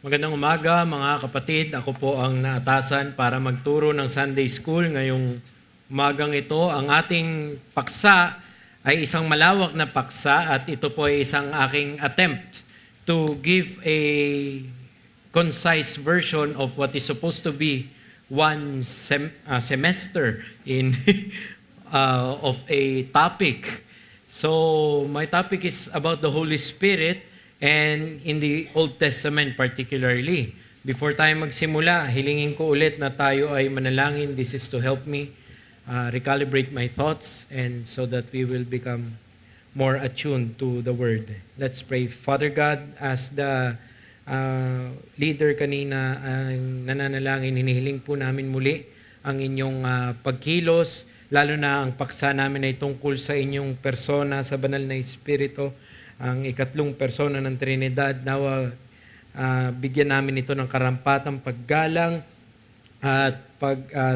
Magandang umaga mga kapatid. Ako po ang naatasan para magturo ng Sunday School ngayong umagang ito. Ang ating paksa ay isang malawak na paksa at ito po ay isang aking attempt to give a concise version of what is supposed to be one semester in of a topic. So my topic is about the Holy Spirit and in the Old Testament particularly. Before tayo magsimula, hilingin ko ulit na tayo ay manalangin. This is to help me recalibrate my thoughts and so that we will become more attuned to the Word. Let's pray. Father God, as the leader kanina ang nananalangin, hinihiling po namin muli ang inyong pagkilos, lalo na ang paksa namin ay tungkol sa inyong persona, sa banal na Espiritu, ang ikatlong persona ng Trinidad. Nawa bigyan namin ito ng karampatang paggalang at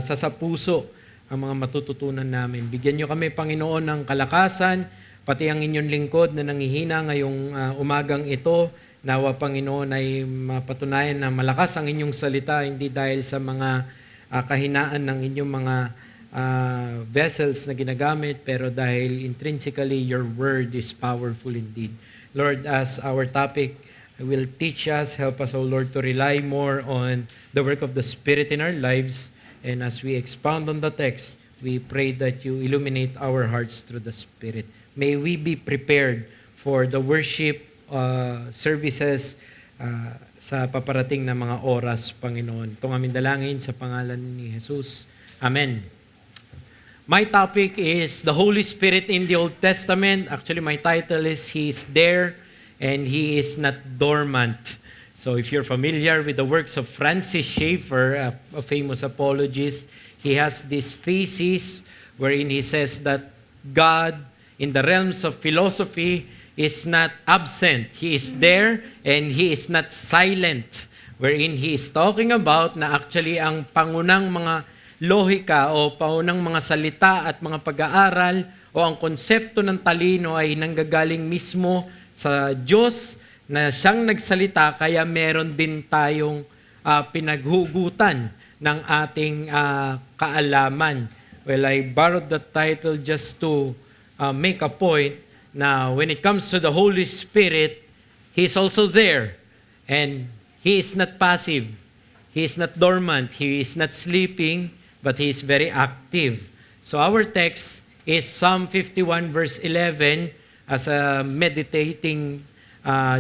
sasapuso ang mga matututunan namin. Bigyan nyo kami, Panginoon, ng kalakasan, pati ang inyong lingkod na nangihina ngayong umagang ito. Nawa, Panginoon, ay mapatunayan na malakas ang inyong salita, hindi dahil sa mga kahinaan ng inyong mga vessels na ginagamit, pero dahil intrinsically your word is powerful indeed. Lord, as our topic will teach us, help us, O Lord, to rely more on the work of the Spirit in our lives. And as we expound on the text, we pray that you illuminate our hearts through the Spirit. May we be prepared for the worship services sa paparating na mga oras, Panginoon. Itong aming dalangin sa pangalan ni Jesus. Amen. My topic is the Holy Spirit in the Old Testament. Actually, my title is He is There and He is Not Dormant. So if you're familiar with the works of Francis Schaeffer, a famous apologist, he has this thesis wherein he says that God in the realms of philosophy is not absent. He is there and He is not silent. Wherein he is talking about na actually ang pangunang mga lohika o paunang mga salita at mga pag-aaral o ang konsepto ng talino ay nanggagaling mismo sa Diyos na siyang nagsalita, kaya meron din tayong pinaghugutan ng ating kaalaman. Well, I borrowed the title just to make a point na when it comes to the Holy Spirit, He is also there and He is not passive. He is not dormant. He is not sleeping, but He is very active. So our text is Psalm 51 verse 11 as a meditating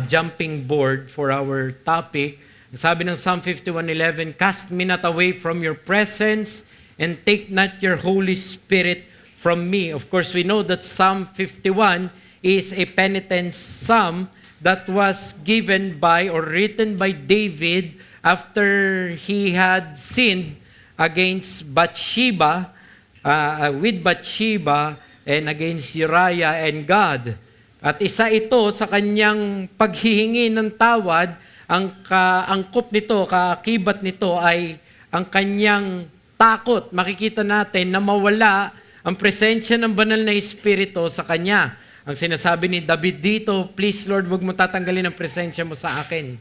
jumping board for our topic. Sabi ng Psalm 51:11, "Cast me not away from your presence and take not your Holy Spirit from me." Of course, we know that Psalm 51 is a penitence psalm that was given by or written by David after he had sinned against Bathsheba, with Bathsheba and against Uriah and God. At isa ito sa kanyang paghihingi ng tawad, ang kaangkop nito, kaakibat nito ay ang kanyang takot. Makikita natin na mawala ang presensya ng banal na Espiritu sa kanya. Ang sinasabi ni David dito, "Please Lord, wag mo tatanggalin ang presensya mo sa akin."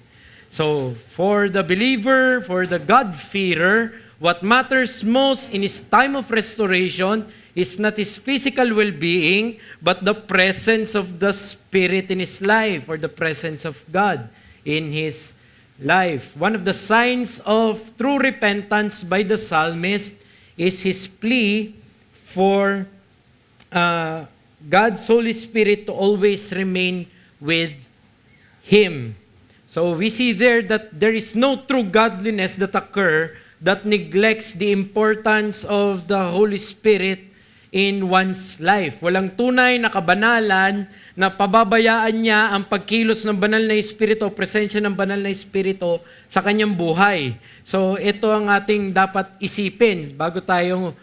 So, for the believer, for the God-fearer, what matters most in his time of restoration is not his physical well-being, but the presence of the Spirit in his life, or the presence of God in his life. One of the signs of true repentance by the psalmist is his plea for God's Holy Spirit to always remain with him. So we see there that there is no true godliness that occur that neglects the importance of the Holy Spirit in one's life. Walang tunay na kabanalan na pababayaan niya ang pagkilos ng banal na Espiritu o presensya ng banal na Espiritu sa kanyang buhay. So ito ang ating dapat isipin bago tayo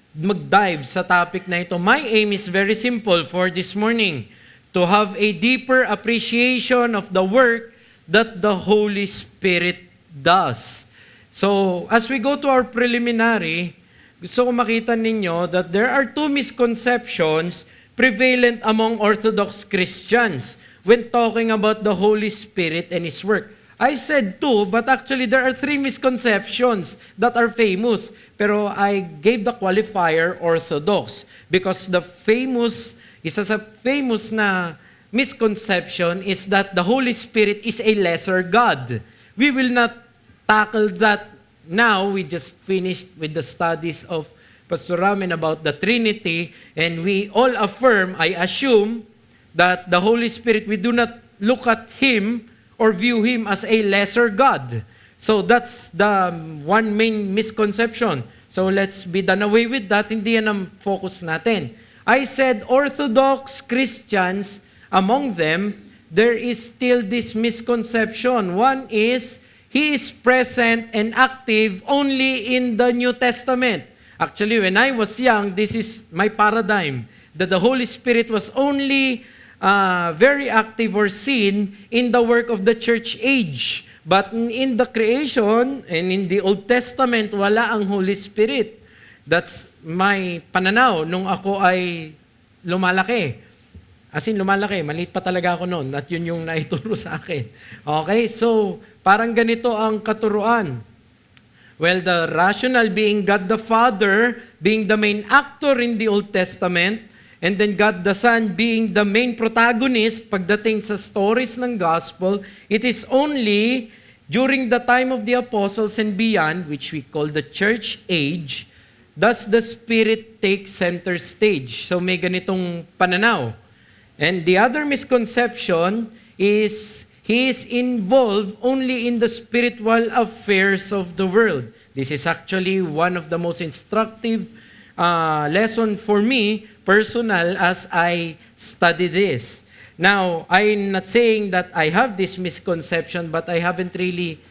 mag-dive sa topic na ito. My aim is very simple for this morning, to have a deeper appreciation of the work that the Holy Spirit does. So, as we go to our preliminary, gusto ko makita ninyo that there are two misconceptions prevalent among Orthodox Christians when talking about the Holy Spirit and His work. I said two, but actually there are three misconceptions that are famous. Pero I gave the qualifier orthodox because isa sa famous na misconception is that the Holy Spirit is a lesser God. We will not tackle that now. We just finished with the studies of Pastor Ramin about the Trinity, and we all affirm, I assume, that the Holy Spirit, we do not look at Him or view Him as a lesser God. So that's the one main misconception. So let's be done away with that. Hindi yan ang focus natin. I said Orthodox Christians, among them, there is still this misconception. One is, He is present and active only in the New Testament. Actually, when I was young, this is my paradigm, that the Holy Spirit was only very active or seen in the work of the church age. But in the creation and in the Old Testament, wala ang Holy Spirit. That's my pananaw nung ako ay lumalaki. As in, lumalaki. Maliit pa talaga ako noon. At yun yung naituro sa akin. Okay? So, parang ganito ang katuruan. Well, the rational being God the Father, being the main actor in the Old Testament, and then God the Son being the main protagonist pagdating sa stories ng gospel, it is only during the time of the apostles and beyond, which we call the church age, does the Spirit take center stage. So may ganitong pananaw. And the other misconception is He is involved only in the spiritual affairs of the world. This is actually one of the most instructive lesson for me, personal, as I study this. Now, I'm not saying that I have this misconception, but I haven't really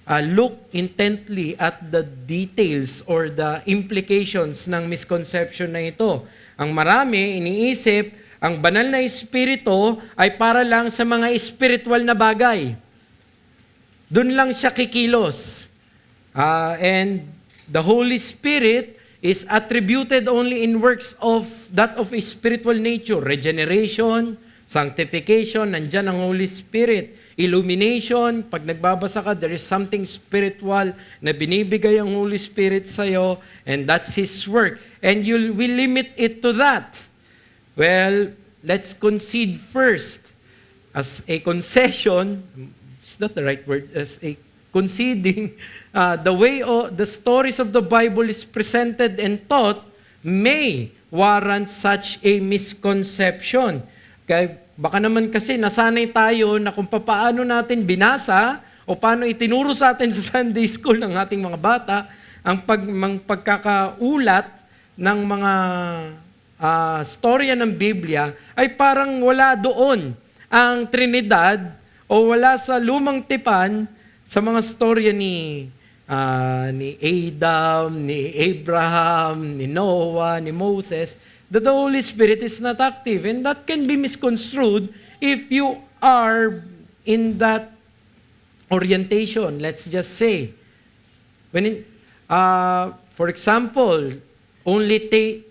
looked intently at the details or the implications ng misconception na ito. Ang marami iniisip, ang banal na espiritu ay para lang sa mga spiritual na bagay. Doon lang siya kikilos. And the Holy Spirit is attributed only in works of that of a spiritual nature. Regeneration, sanctification, nandyan ang Holy Spirit. Illumination, pag nagbabasa ka, there is something spiritual na binibigay ang Holy Spirit sa'yo, and that's His work. And we limit it to that. Well, let's concede first. As a concession, it's not the right word, as a conceding, the way the stories of the Bible is presented and taught may warrant such a misconception. Kaya baka naman kasi nasanay tayo na kung paano natin binasa o paano itinuro sa atin sa Sunday School ng ating mga bata ang pagkakaulat ng mga storya ng Biblia ay parang wala doon ang Trinidad o wala sa lumang tipan sa mga storya ni Adam, ni Abraham, ni Noah, ni Moses, that the Holy Spirit is not active. And that can be misconstrued if you are in that orientation, let's just say. For example, only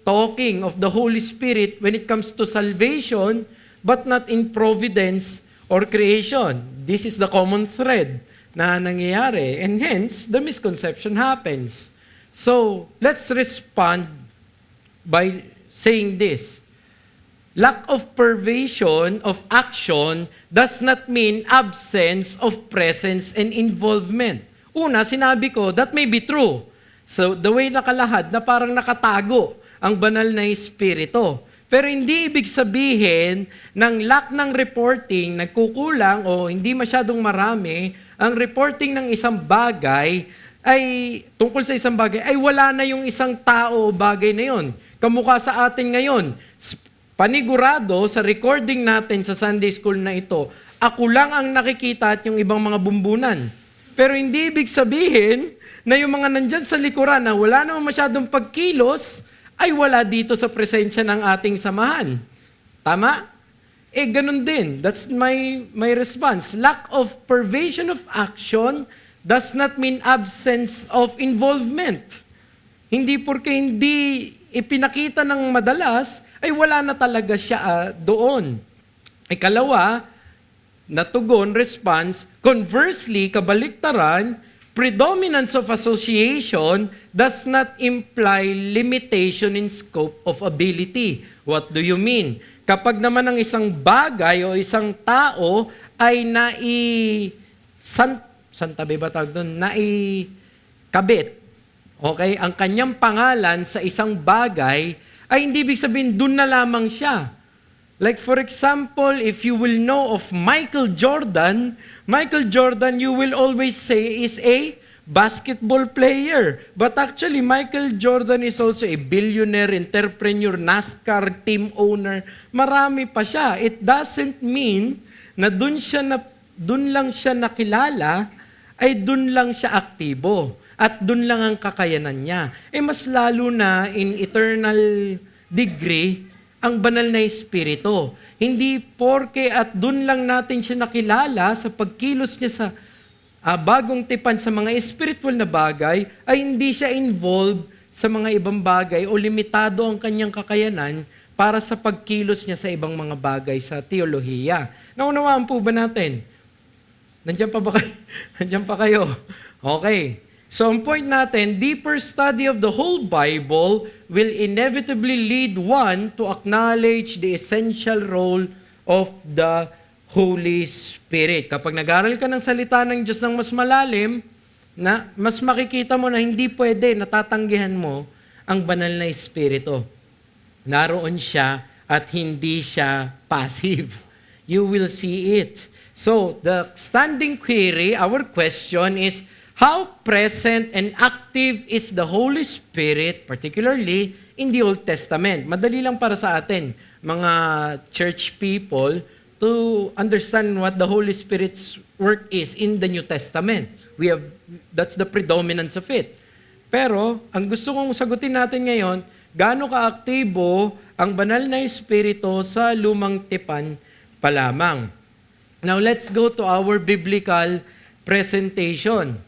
talking of the Holy Spirit when it comes to salvation, but not in providence or creation. This is the common thread na nangyayari. And hence, the misconception happens. So, let's respond by saying this. Lack of pervasion of action does not mean absence of presence and involvement. Una, sinabi ko, that may be true. So, the way nakalahad na parang nakatago ang banal na espiritu. Pero hindi ibig sabihin ng lack ng reporting, nagkukulang o hindi masyadong marami, ang reporting ng isang bagay ay, tungkol sa isang bagay, ay wala na yung isang tao o bagay na yun. Kamukha sa atin ngayon, panigurado sa recording natin sa Sunday School na ito, ako lang ang nakikita at yung ibang mga bumbunan. Pero hindi ibig sabihin na yung mga nandyan sa likuran na wala naman masyadong pagkilos, ay wala dito sa presensya ng ating samahan. Tama? Ganun din. That's my response. Lack of pervasion of action does not mean absence of involvement. Hindi porke hindi ipinakita ng madalas, ay wala na talaga siya doon. Ikalawa, na tugon, response. Conversely, kabaliktaran, predominance of association does not imply limitation in scope of ability. What do you mean? Kapag naman ang isang bagay o isang tao ay santabi ba tawag doon? Naikabit. Okay? Ang kanyang pangalan sa isang bagay ay hindi ibig sabihin doon na lamang siya. Like for example, if you will know of Michael Jordan you will always say is a basketball player. But actually, Michael Jordan is also a billionaire, entrepreneur, NASCAR team owner. Marami pa siya. It doesn't mean na dun lang siya nakilala, ay dun lang siya aktibo. At dun lang ang kakayanan niya. Mas lalo na in eternal degree, ang banal na espiritu. Hindi porke at dun lang natin siya nakilala sa pagkilos niya sa bagong tipan sa mga spiritual na bagay, ay hindi siya involved sa mga ibang bagay o limitado ang kanyang kakayanan para sa pagkilos niya sa ibang mga bagay sa teolohiya. Naunawaan po ba natin? Nandiyan pa ba kayo? Nandiyan pa kayo? Okay. So, ang point natin, deeper study of the whole Bible will inevitably lead one to acknowledge the essential role of the Holy Spirit. Kapag nag-aral ka ng salita ng Diyos ng mas malalim, mas makikita mo na hindi pwede, natatanggihan mo ang banal na Espiritu. Naroon siya at hindi siya passive. You will see it. So, the standing query, our question is, how present and active is the Holy Spirit, particularly in the Old Testament? Madali lang para sa atin, mga church people, to understand what the Holy Spirit's work is in the New Testament. That's the predominance of it. Pero, ang gusto kong sagutin natin ngayon, gaano ka-aktibo ang banal na Espiritu sa lumang tipan pa lamang. Now, let's go to our biblical presentation.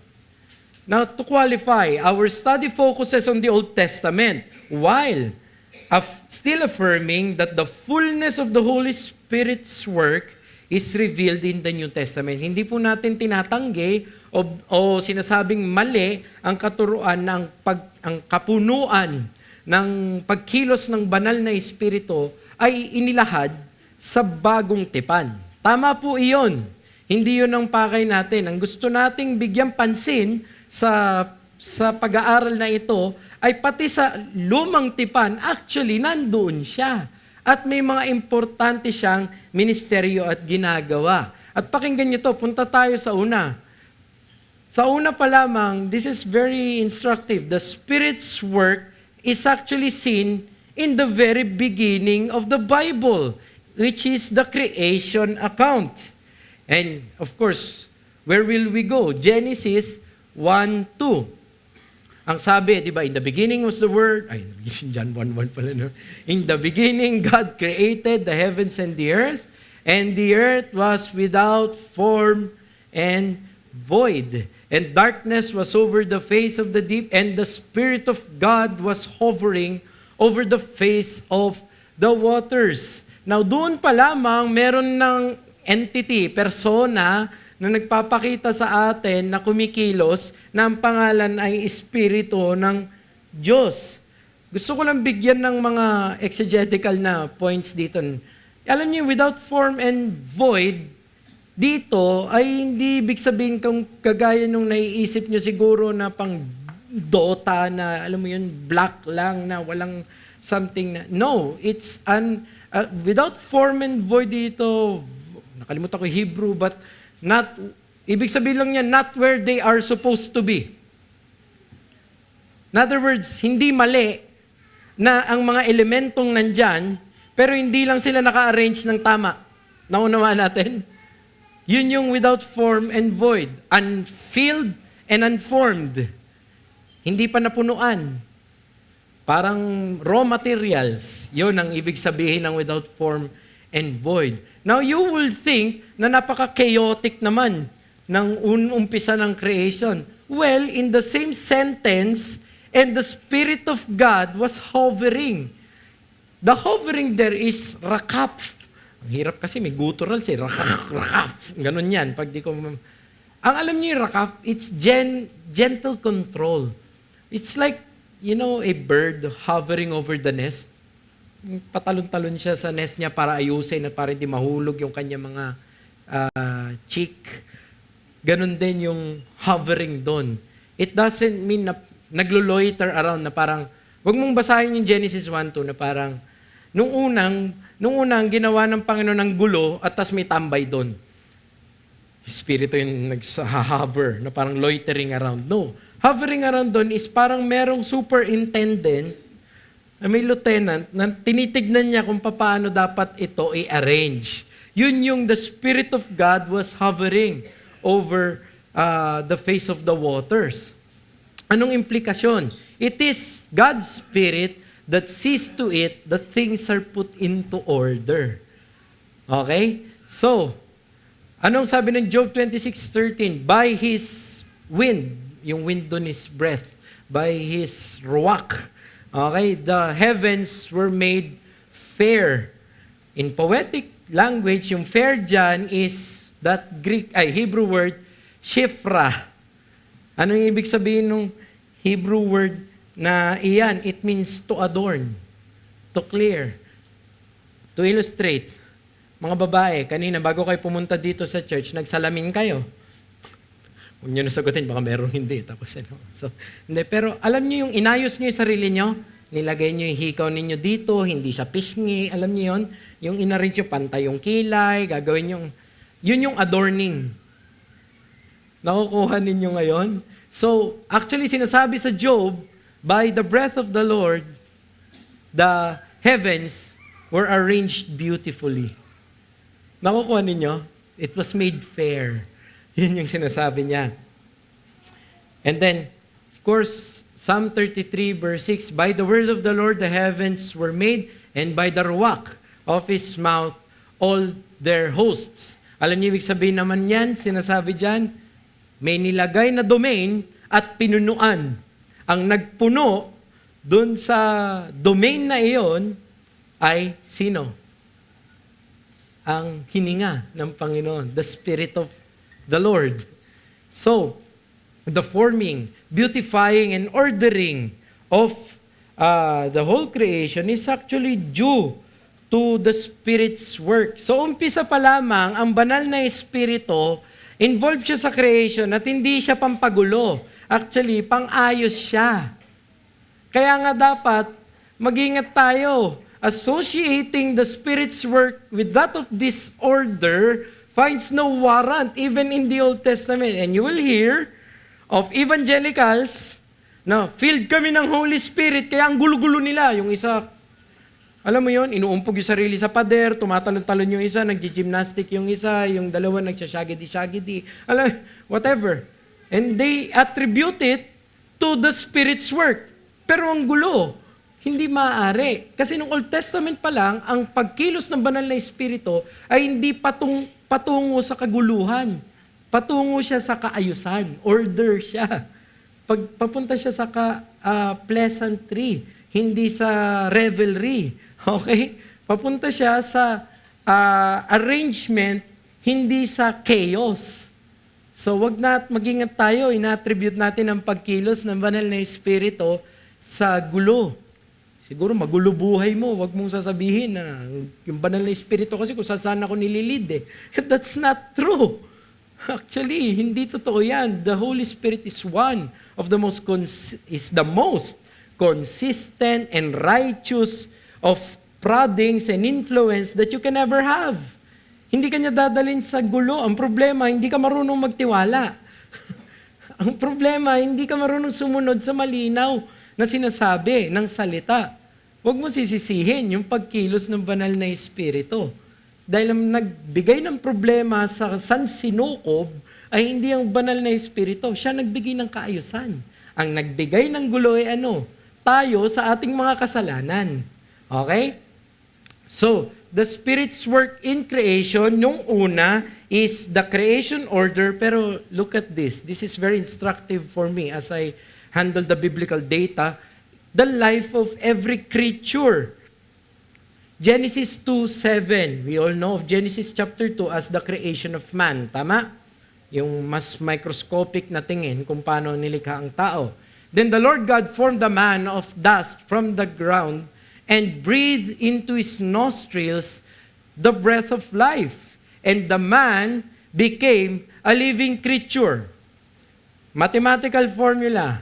Now, to qualify, our study focuses on the Old Testament, while still affirming that the fullness of the Holy Spirit's work is revealed in the New Testament. Hindi po natin tinatanggi o sinasabing mali ang katuruan ng ang kapunuan ng pagkilos ng banal na Espiritu ay inilahad sa bagong tipan. Tama po iyon. Hindi yun ang pakay natin. Ang gusto nating bigyang pansin sa pag-aaral na ito ay pati sa lumang tipan, actually, nandoon siya. At may mga importante siyang ministeryo at ginagawa. At pakinggan nyo to, punta tayo sa una. Sa una pa lamang, this is very instructive. The Spirit's work is actually seen in the very beginning of the Bible, which is the creation account. And of course, where will we go? Genesis 1:2. Ang sabi, di ba, in the beginning was the Word, John 1:1 pala, no? In the beginning, God created the heavens and the earth was without form and void. And darkness was over the face of the deep, and the Spirit of God was hovering over the face of the waters. Now, doon pa lamang, meron ng entity, persona, na nagpapakita sa atin na kumikilos na ang pangalan ay Espiritu ng Diyos. Gusto ko lang bigyan ng mga exegetical na points dito. Alam niyo, without form and void, dito ay hindi ibig sabihin kung kagaya nung naiisip niyo siguro na pang Dota na, alam mo yun, black lang na walang something na. No, it's without form and void dito, nakalimutan ko Hebrew, but not, ibig sabihin lang niya, not where they are supposed to be. In other words, hindi mali na ang mga elementong nandyan, pero hindi lang sila naka-arrange ng tama. Naunawaan natin? Yun yung without form and void. Unfilled and unformed. Hindi pa napunuan. Parang raw materials. Yun ang ibig sabihin ng without form and void. Now, you will think na napaka-chaotic naman ng umpisa ng creation. Well, in the same sentence, and the Spirit of God was hovering. The hovering there is rakap. Ang hirap kasi, may gutturals eh. Rakaf, rakaf. Ganun yan. Pag di ko... Ang alam niyo yung rakaf, it's gentle control. It's like, a bird hovering over the nest. Patalon-talon siya sa nest niya para ayusin at para hindi mahulog yung kanya mga chick. Ganun din yung hovering doon. It doesn't mean na naglo-loiter around na parang, wag mong basahin yung Genesis 1:2 na parang, nung unang ginawa ng Panginoon ng gulo at tas may tambay doon. Espiritu yung nag-hover na parang loitering around. No. Hovering around doon is parang merong superintendent na may lieutenant na tinitignan niya kung paano dapat ito i-arrange. Yun yung the Spirit of God was hovering over the face of the waters. Anong implikasyon? It is God's Spirit that sees to it that things are put into order. Okay? So, anong sabi ng Job 26:13? By His wind, yung wind doon is breath, by His ruach, okay, the heavens were made fair. In poetic language, yung fair dyan is that Hebrew word, shifra. Anong ibig sabihin ng Hebrew word na iyan? It means to adorn, to clear, to illustrate. Mga babae, kanina bago kayo pumunta dito sa church, nagsalamin kayo. Huwag nyo nasagutin, baka merong hindi. Tapos, so, hindi, pero alam nyo yung inayos nyo yung sarili nyo, nilagay nyo yung hikaw ninyo dito, hindi sa pisngi, alam nyo yun? Yung inarrange nyo, pantay yung kilay, gagawin yun yung adorning. Nakukuha ninyo ngayon? So, actually, sinasabi sa Job, by the breath of the Lord, the heavens were arranged beautifully. Nakukuha ninyo? It was made fair. Yun yung sinasabi niya. And then, of course, Psalm 33 verse 6, by the word of the Lord the heavens were made, and by the ruach of His mouth all their hosts. Alam niyo ibig sabihin naman yan, sinasabi dyan, may nilagay na domain at pinunuan. Ang nagpuno dun sa domain na iyon ay sino? Ang hininga ng Panginoon, the Spirit of the Lord. So, the forming, beautifying, and ordering of the whole creation is actually due to the Spirit's work. So, umpisa pa lamang, ang banal na Espiritu, involved siya sa creation at hindi siya pampagulo. Actually, pang-ayos siya. Kaya nga dapat, mag-ingat tayo. Associating the Spirit's work with that of disorder finds no warrant even in the Old Testament. And you will hear of evangelicals na filled kami ng Holy Spirit, kaya ang gulo-gulo nila. Yung isa, alam mo yon, inuumpog yung sarili sa pader, tumatalon-talon yung isa, nag-gymnastic yung isa, yung dalawa nagsashagidi-shagidi, whatever. And they attribute it to the Spirit's work. Pero ang gulo, hindi maaari. Kasi nung Old Testament pa lang, ang pagkilos ng banal na Espiritu ay hindi patungo sa kaguluhan. Patungo siya sa kaayusan. Order siya. Papunta siya sa pleasantry, hindi sa revelry. Okay? Papunta siya sa arrangement, hindi sa chaos. So wag mag-ingat tayo, ina-attribute natin ang pagkilos ng banal na Espiritu sa gulo. Siguro magulo buhay mo, wag mong sasabihin na yung banal na Espiritu kasi kung saan ako nililid eh. That's not true. Actually, hindi totoo yan. The Holy Spirit is one of the most consistent and righteous of proddings and influence that you can ever have. Hindi ka niya dadalhin sa gulo. Ang problema, hindi ka marunong magtiwala. Ang problema, hindi ka marunong sumunod sa malinaw na sinasabi ng salita. Huwag mo sisisihin yung pagkilos ng banal na Espiritu. Dahil ang nagbigay ng problema sa sansinukob ay hindi ang banal na Espiritu. Siya nagbigay ng kaayusan. Ang nagbigay ng gulo ay ano? Tayo sa ating mga kasalanan. Okay? So, the Spirit's work in creation, yung una, is the creation order. Pero look at this. This is very instructive for me as I handle the biblical data. The life of every creature. Genesis 2:7. We all know of Genesis chapter 2 as the creation of man. Tama? Yung mas microscopic na tingin kung paano nilikha ang tao. Then the Lord God formed the man of dust from the ground and breathed into his nostrils the breath of life. And the man became a living creature. Mathematical formula.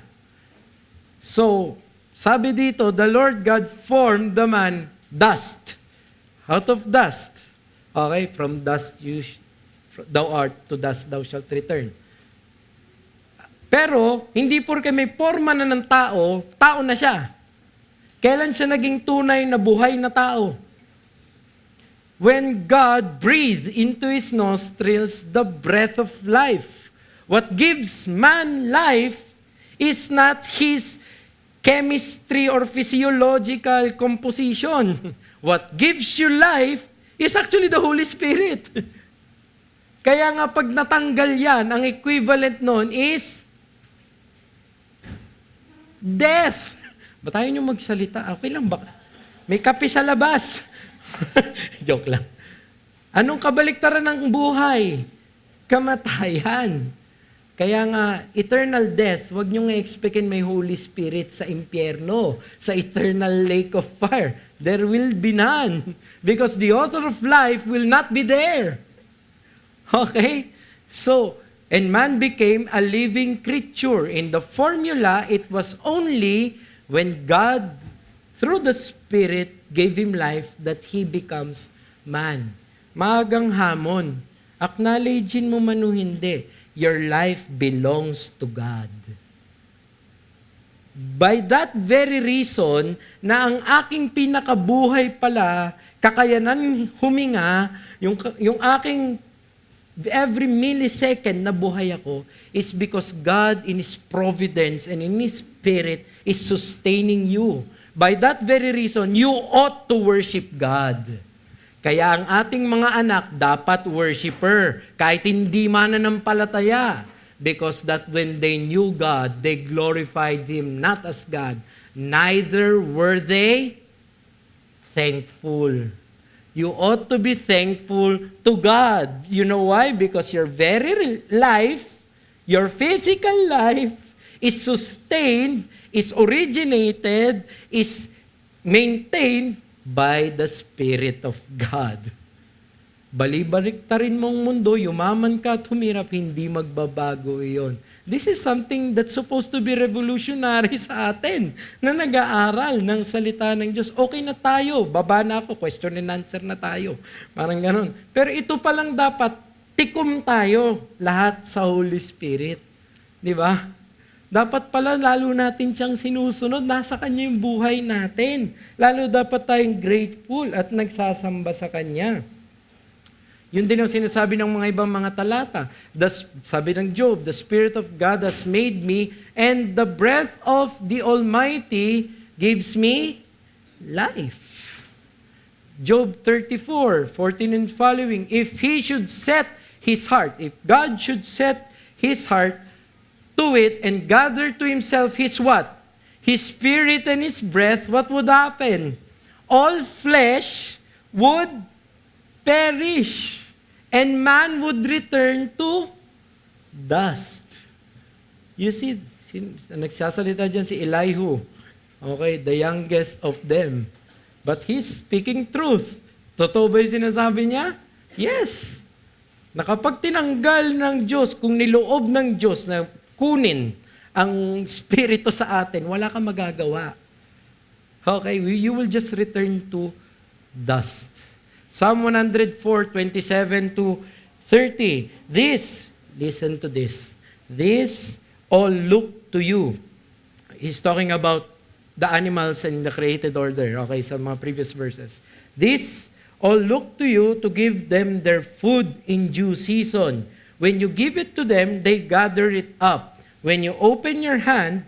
So, sabi dito, the Lord God formed the man dust. Out of dust. Okay, from dust thou art, to dust thou shalt return. Pero, hindi porke may forma na ng tao, tao na siya. Kailan siya naging tunay na buhay na tao? When God breathed into his nostrils the breath of life. What gives man life is not his chemistry or physiological composition. What gives you life is actually the Holy Spirit. Kaya nga pag natanggal yan, ang equivalent nun is death. Ba tayo nyo magsalita? Okay lang ba? May kape sa labas. Joke lang. Anong kabaliktaran ng buhay? Kamatayan. Kaya nga, eternal death, huwag nyo nga expectin may Holy Spirit sa impyerno, sa eternal lake of fire. There will be none. Because the author of life will not be there. Okay? So, and man became a living creature. In the formula, it was only when God, through the Spirit, gave him life that he becomes man. Maagang hamon. Acknowledgein mo man o hindi, your life belongs to God. By that very reason, na ang aking pinakabuhay pala, kakayanan huminga, yung aking every millisecond na buhay ako, is because God in His providence and in His Spirit is sustaining you. By that very reason, you ought to worship God. Kaya ang ating mga anak dapat worshiper, kahit hindi mananampalataya. Because that when they knew God, they glorified Him not as God, neither were they thankful. You ought to be thankful to God. You know why? Because your very life, your physical life, is sustained, is originated, is maintained by the Spirit of God. Balibaliktarin mong mundo, yumaman ka at humirap, hindi magbabago iyon. This is something that's supposed to be revolutionary sa atin, na nag-aaral ng salita ng Diyos. Okay na tayo, baba na ako, question and answer na tayo. Parang ganon. Pero ito palang dapat, tikom tayo lahat sa Holy Spirit. Di ba? Dapat pala lalo natin siyang sinusunod, nasa Kanya yung buhay natin. Lalo dapat tayong grateful at nagsasamba sa Kanya. Yun din ang sinasabi ng mga ibang mga talata. Sabi ng Job, the Spirit of God has made me, and the breath of the Almighty gives me life. Job 34:14 and following, if He should set His heart, if God should set His heart to it and gather to Himself His what? His Spirit and His breath, what would happen? All flesh would perish. And man would return to dust. You see, nagsasalita dyan si Elihu. Okay, the youngest of them. But he's speaking truth. Totoo ba yung sinasabi niya? Yes. Na kapag tinanggal ng Diyos, kung niloob ng Diyos na kunin ang Espiritu sa atin, wala kang magagawa. Okay, you will just return to dust. Psalm 104:27 to 30. This, listen to this. This all look to you. He's talking about the animals in the created order. Okay, sa mga previous verses. This all look to you to give them their food in due season. When you give it to them, they gather it up. When you open your hand,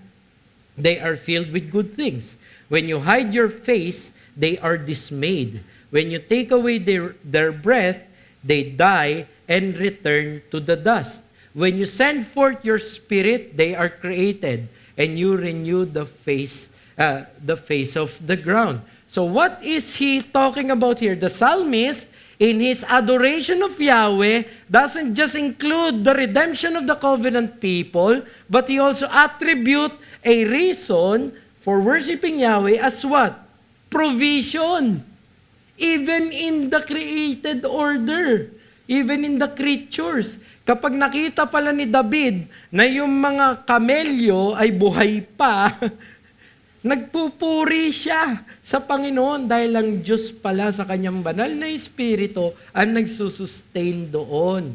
they are filled with good things. When you hide your face, they are dismayed. When you take away their breath, they die and return to the dust. When you send forth your Spirit, they are created, and you renew the face of the ground. So what is he talking about here? The psalmist, in his adoration of Yahweh, doesn't just include the redemption of the covenant people, but he also attribute a reason for worshiping Yahweh as what? Provision. Even in the created order. Even in the creatures. Kapag nakita pala ni David na yung mga kamelyo ay buhay pa, nagpupuri siya sa Panginoon dahil ang Diyos pala sa kanyang banal na Espiritu ang nagsusustain doon.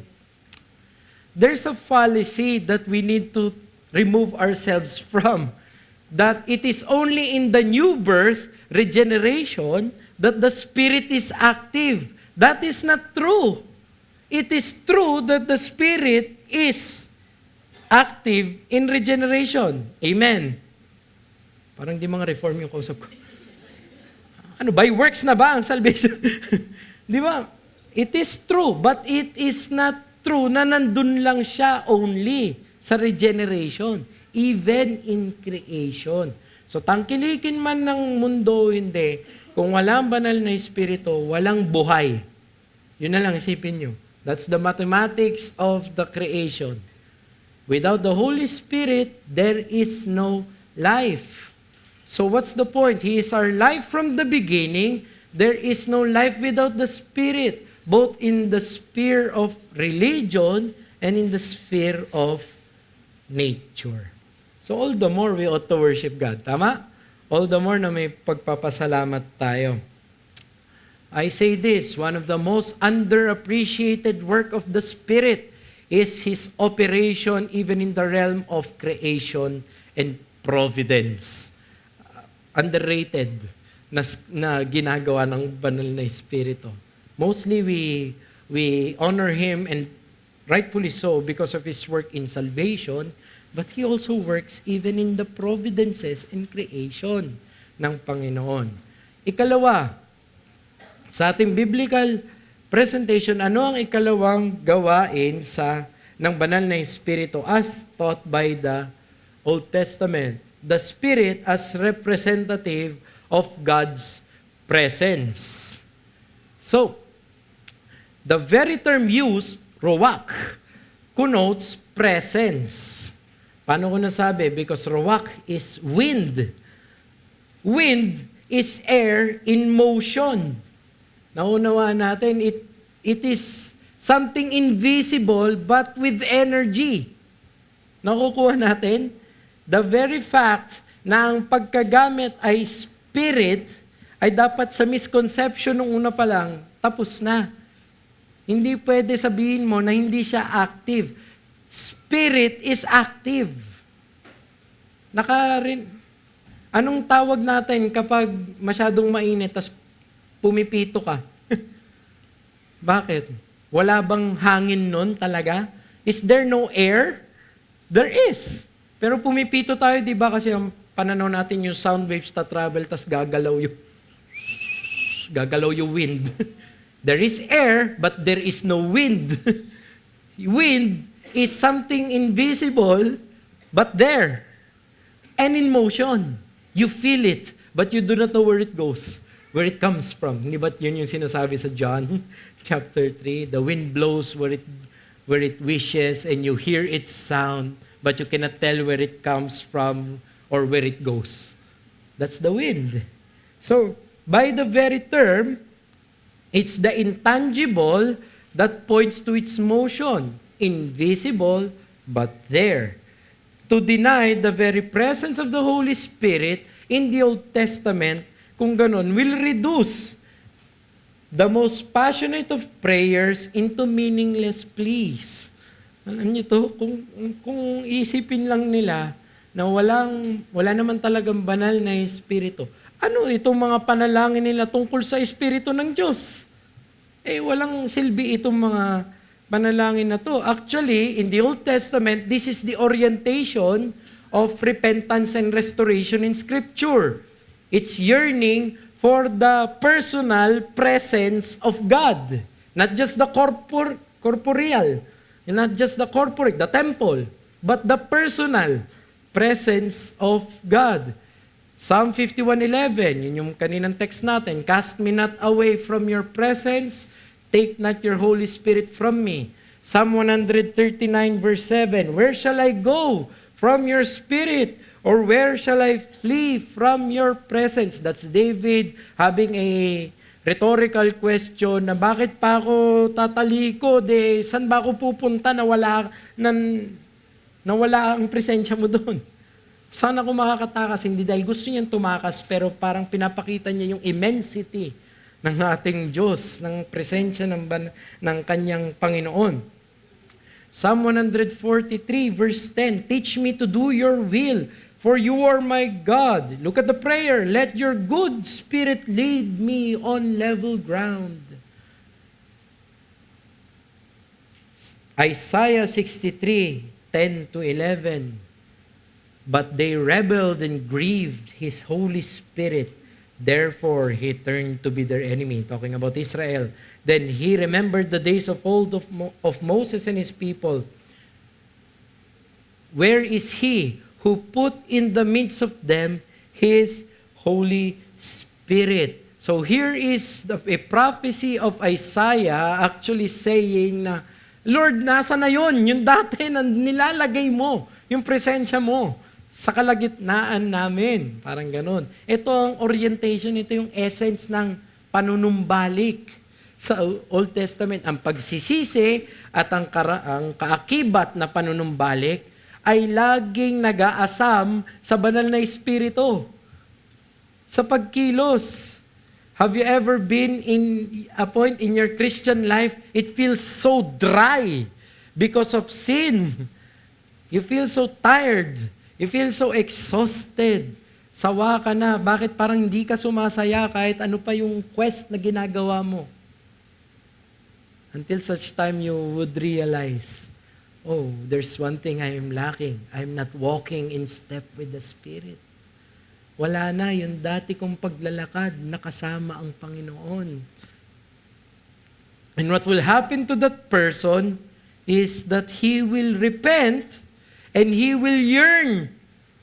There's a fallacy that we need to remove ourselves from. That it is only in the new birth, regeneration, that the Spirit is active. That is not true. It is true that the Spirit is active in regeneration. Amen. Parang di mga reform yung kausap ko. Ano, by works na ba ang salvation? Di ba? It is true, but it is not true na nandun lang siya only sa regeneration, even in creation. So tangkilikin man ng mundo, hindi. Kung walang banal na Espiritu, walang buhay. Yun na lang isipin nyo. That's the mathematics of the creation. Without the Holy Spirit, there is no life. So what's the point? He is our life from the beginning. There is no life without the Spirit, both in the sphere of religion and in the sphere of nature. So all the more we ought to worship God. Tama? All the more na may pagpapasalamat tayo. I say this, one of the most underappreciated work of the Spirit is His operation even in the realm of creation and providence. Underrated na ginagawa ng banal na Espiritu. Mostly we honor Him, and rightfully so because of His work in salvation, but He also works even in the providences and creation ng Panginoon. Ikalawa, sa ating biblical presentation, ano ang ikalawang gawain ng banal na Espiritu as taught by the Old Testament? The Spirit as representative of God's presence. So, the very term used, ruach, connotes presence. Paano ko nasabi? Because ruach is wind. Wind is air in motion. Naunawaan natin, it is something invisible but with energy. Nakukuha natin? The very fact na ang pagkagamit ay spirit, ay dapat sa misconception nung una pa lang, tapos na. Hindi pwede sabihin mo na hindi siya active. Spirit is active. Anong tawag natin kapag masyadong mainit, tas pumipito ka? Bakit? Wala bang hangin nun talaga? Is there no air? There is. Pero pumipito tayo, di ba? Kasi ang pananaw natin yung sound waves ta travel, tas gagalaw yung wind. There is air, but there is no wind. Wind is something invisible, but there. And in motion. You feel it, but you do not know where it goes, where it comes from. Hindi ba yun yung sinasabi sa John chapter 3? The wind blows where it wishes, and you hear its sound, but you cannot tell where it comes from or where it goes. That's the wind. So, by the very term, it's the intangible that points to its motion. Invisible, but there. To deny the very presence of the Holy Spirit in the Old Testament, kung ganon, will reduce the most passionate of prayers into meaningless pleas. Alam niyo to, kung isipin lang nila na wala naman talagang banal na Espiritu, ano itong mga panalangin nila tungkol sa Espiritu ng Diyos? Walang silbi itong mga panalangin na to. Actually, in the Old Testament, this is the orientation of repentance and restoration in Scripture. It's yearning for the personal presence of God. Not just the corporeal, not just the corporate, the temple, but the personal presence of God. Psalm 51:11, yun yung kaninang text natin, cast me not away from your presence, take not your Holy Spirit from me. Psalm 139 verse 7, where shall I go from your spirit? Or where shall I flee from your presence? That's David having a rhetorical question na bakit pa ako tatalikod? Saan ba ako pupunta na wala ang presensya mo doon? Saan ako makakatakas? Hindi dahil gusto niyang tumakas, pero parang pinapakita niya yung immensity ng ating Diyos, ng presensya ng kanyang Panginoon. Psalm 143 verse 10, teach me to do your will, for you are my God. Look at the prayer, let your good spirit lead me on level ground. Isaiah 63, 10 to 11, but they rebelled and grieved his Holy Spirit. Therefore, he turned to be their enemy. Talking about Israel. Then he remembered the days of old of Moses and his people. Where is he who put in the midst of them his Holy Spirit? So here is a prophecy of Isaiah actually saying na, Lord, nasa na yun? Yung dati na nilalagay mo, yung presensya mo sa kalagitnaan namin. Parang ganun. Ito ang orientation, ito yung essence ng panunumbalik sa Old Testament. Ang pagsisisi at ang kaakibat na panunumbalik ay laging nag-aasam sa banal na espiritu. Sa pagkilos. Have you ever been in a point in your Christian life, it feels so dry because of sin. You feel so tired. You feel so exhausted. Sawa ka na. Bakit parang hindi ka sumasaya kahit ano pa yung quest na ginagawa mo? Until such time you would realize, oh, there's one thing I am lacking. I'm not walking in step with the Spirit. Wala na yung dati kong paglalakad na kasama ang Panginoon. And what will happen to that person is that he will repent and he will yearn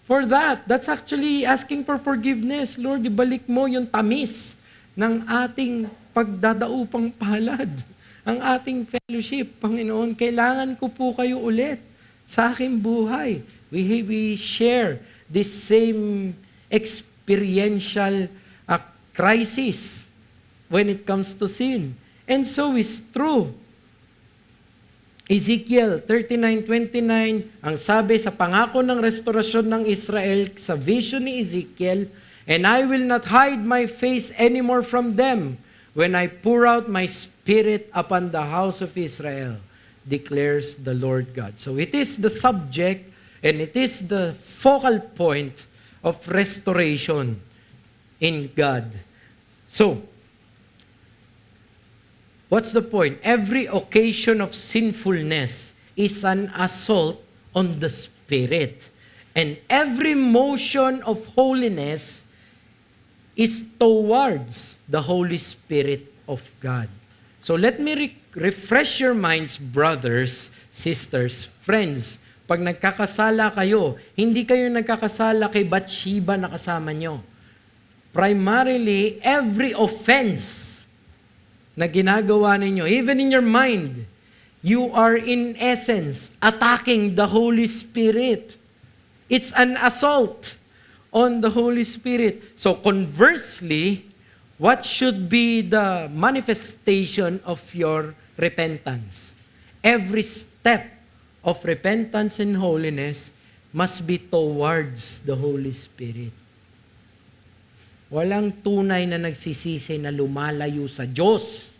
for that. That's actually asking for forgiveness. Lord, ibalik mo yung tamis ng ating pagdadaupang palad, ang ating fellowship. Panginoon, kailangan ko po kayo ulit sa aking buhay. We share this same experiential crisis when it comes to sin. And so is true. Ezekiel 39:29, ang sabi sa pangako ng restorasyon ng Israel sa vision ni Ezekiel, and I will not hide my face anymore from them when I pour out my spirit upon the house of Israel, declares the Lord God. So it is the subject and it is the focal point of restoration in God. So, what's the point? Every occasion of sinfulness is an assault on the Spirit. And every motion of holiness is towards the Holy Spirit of God. So let me refresh your minds, brothers, sisters, friends. Pag nagkakasala kayo, hindi kayo nagkakasala kay Bathsheba na kasama nyo. Primarily, every offense na ginagawa ninyo, even in your mind, you are in essence attacking the Holy Spirit. It's an assault on the Holy Spirit. So conversely, what should be the manifestation of your repentance? Every step of repentance and holiness must be towards the Holy Spirit. Walang tunay na nagsisisi na lumalayo sa Diyos.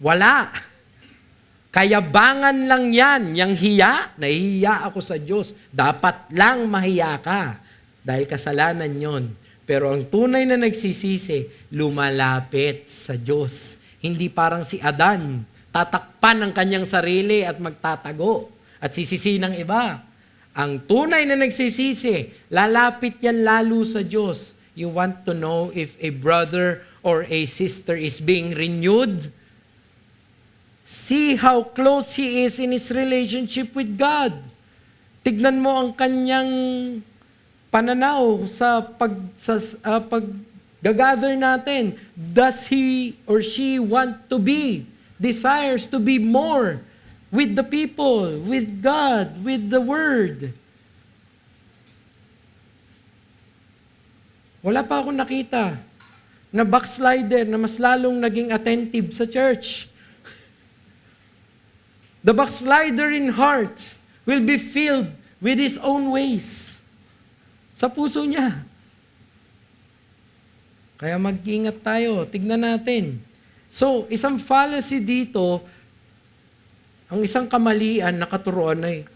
Wala. Kayabangan lang yan. Yang hiya, nahihiya ako sa Diyos. Dapat lang mahiya ka. Dahil kasalanan yon. Pero ang tunay na nagsisisi, lumalapit sa Diyos. Hindi parang si Adan, tatakpan ang kanyang sarili at magtatago at sisisi ng iba. Ang tunay na nagsisisi, lalapit yan lalo sa Diyos. You want to know if a brother or a sister is being renewed? See how close he is in his relationship with God. Tignan mo ang kanyang pananaw sa pag-gather natin. Does he or she want to be, desires to be more with the people, with God, with the Word? Wala pa akong nakita na backslider na mas lalong naging attentive sa church. The backslider in heart will be filled with his own ways. Sa puso niya. Kaya mag-ingat tayo. Tignan natin. So, isang fallacy dito, ang isang kamalian na katuruan ay,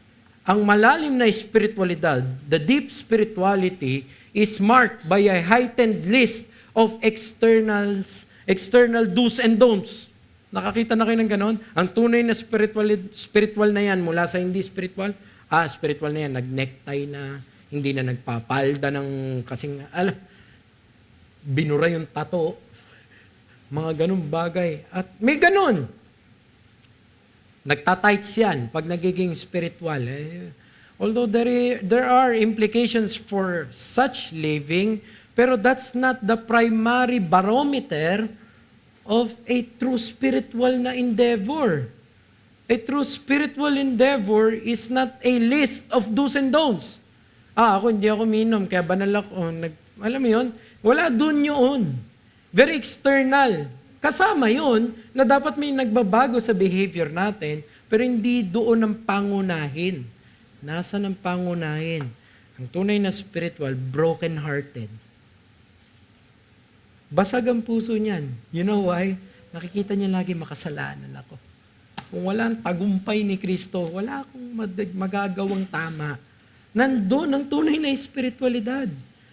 ang malalim na spiritualidad, the deep spirituality, is marked by a heightened list of external do's and don'ts. Nakakita na kayo ng ganon? Ang tunay na spiritual na yan mula sa hindi spiritual, spiritual na yan, nag-necktie na, hindi na nagpapalda ng kasing, binura yung tato, mga ganong bagay. At may ganon. Nagtatights yan pag nagiging spiritual. Although there are implications for such living, pero that's not the primary barometer of a true spiritual na endeavor. A true spiritual endeavor is not a list of do's and don'ts. Hindi ako minom, kaya banal ako. Alam mo yun? Wala dun yun. Very external. Kasama yun na dapat may nagbabago sa behavior natin, pero hindi doon ang pangunahin. Nasa ng pangunahin? Ang tunay na spiritual, broken-hearted. Basag ang puso niyan. You know why? Nakikita niya lagi makasalanan ako. Kung walang tagumpay ni Kristo, wala akong magagawang tama. Nandun ang tunay na espiritualidad.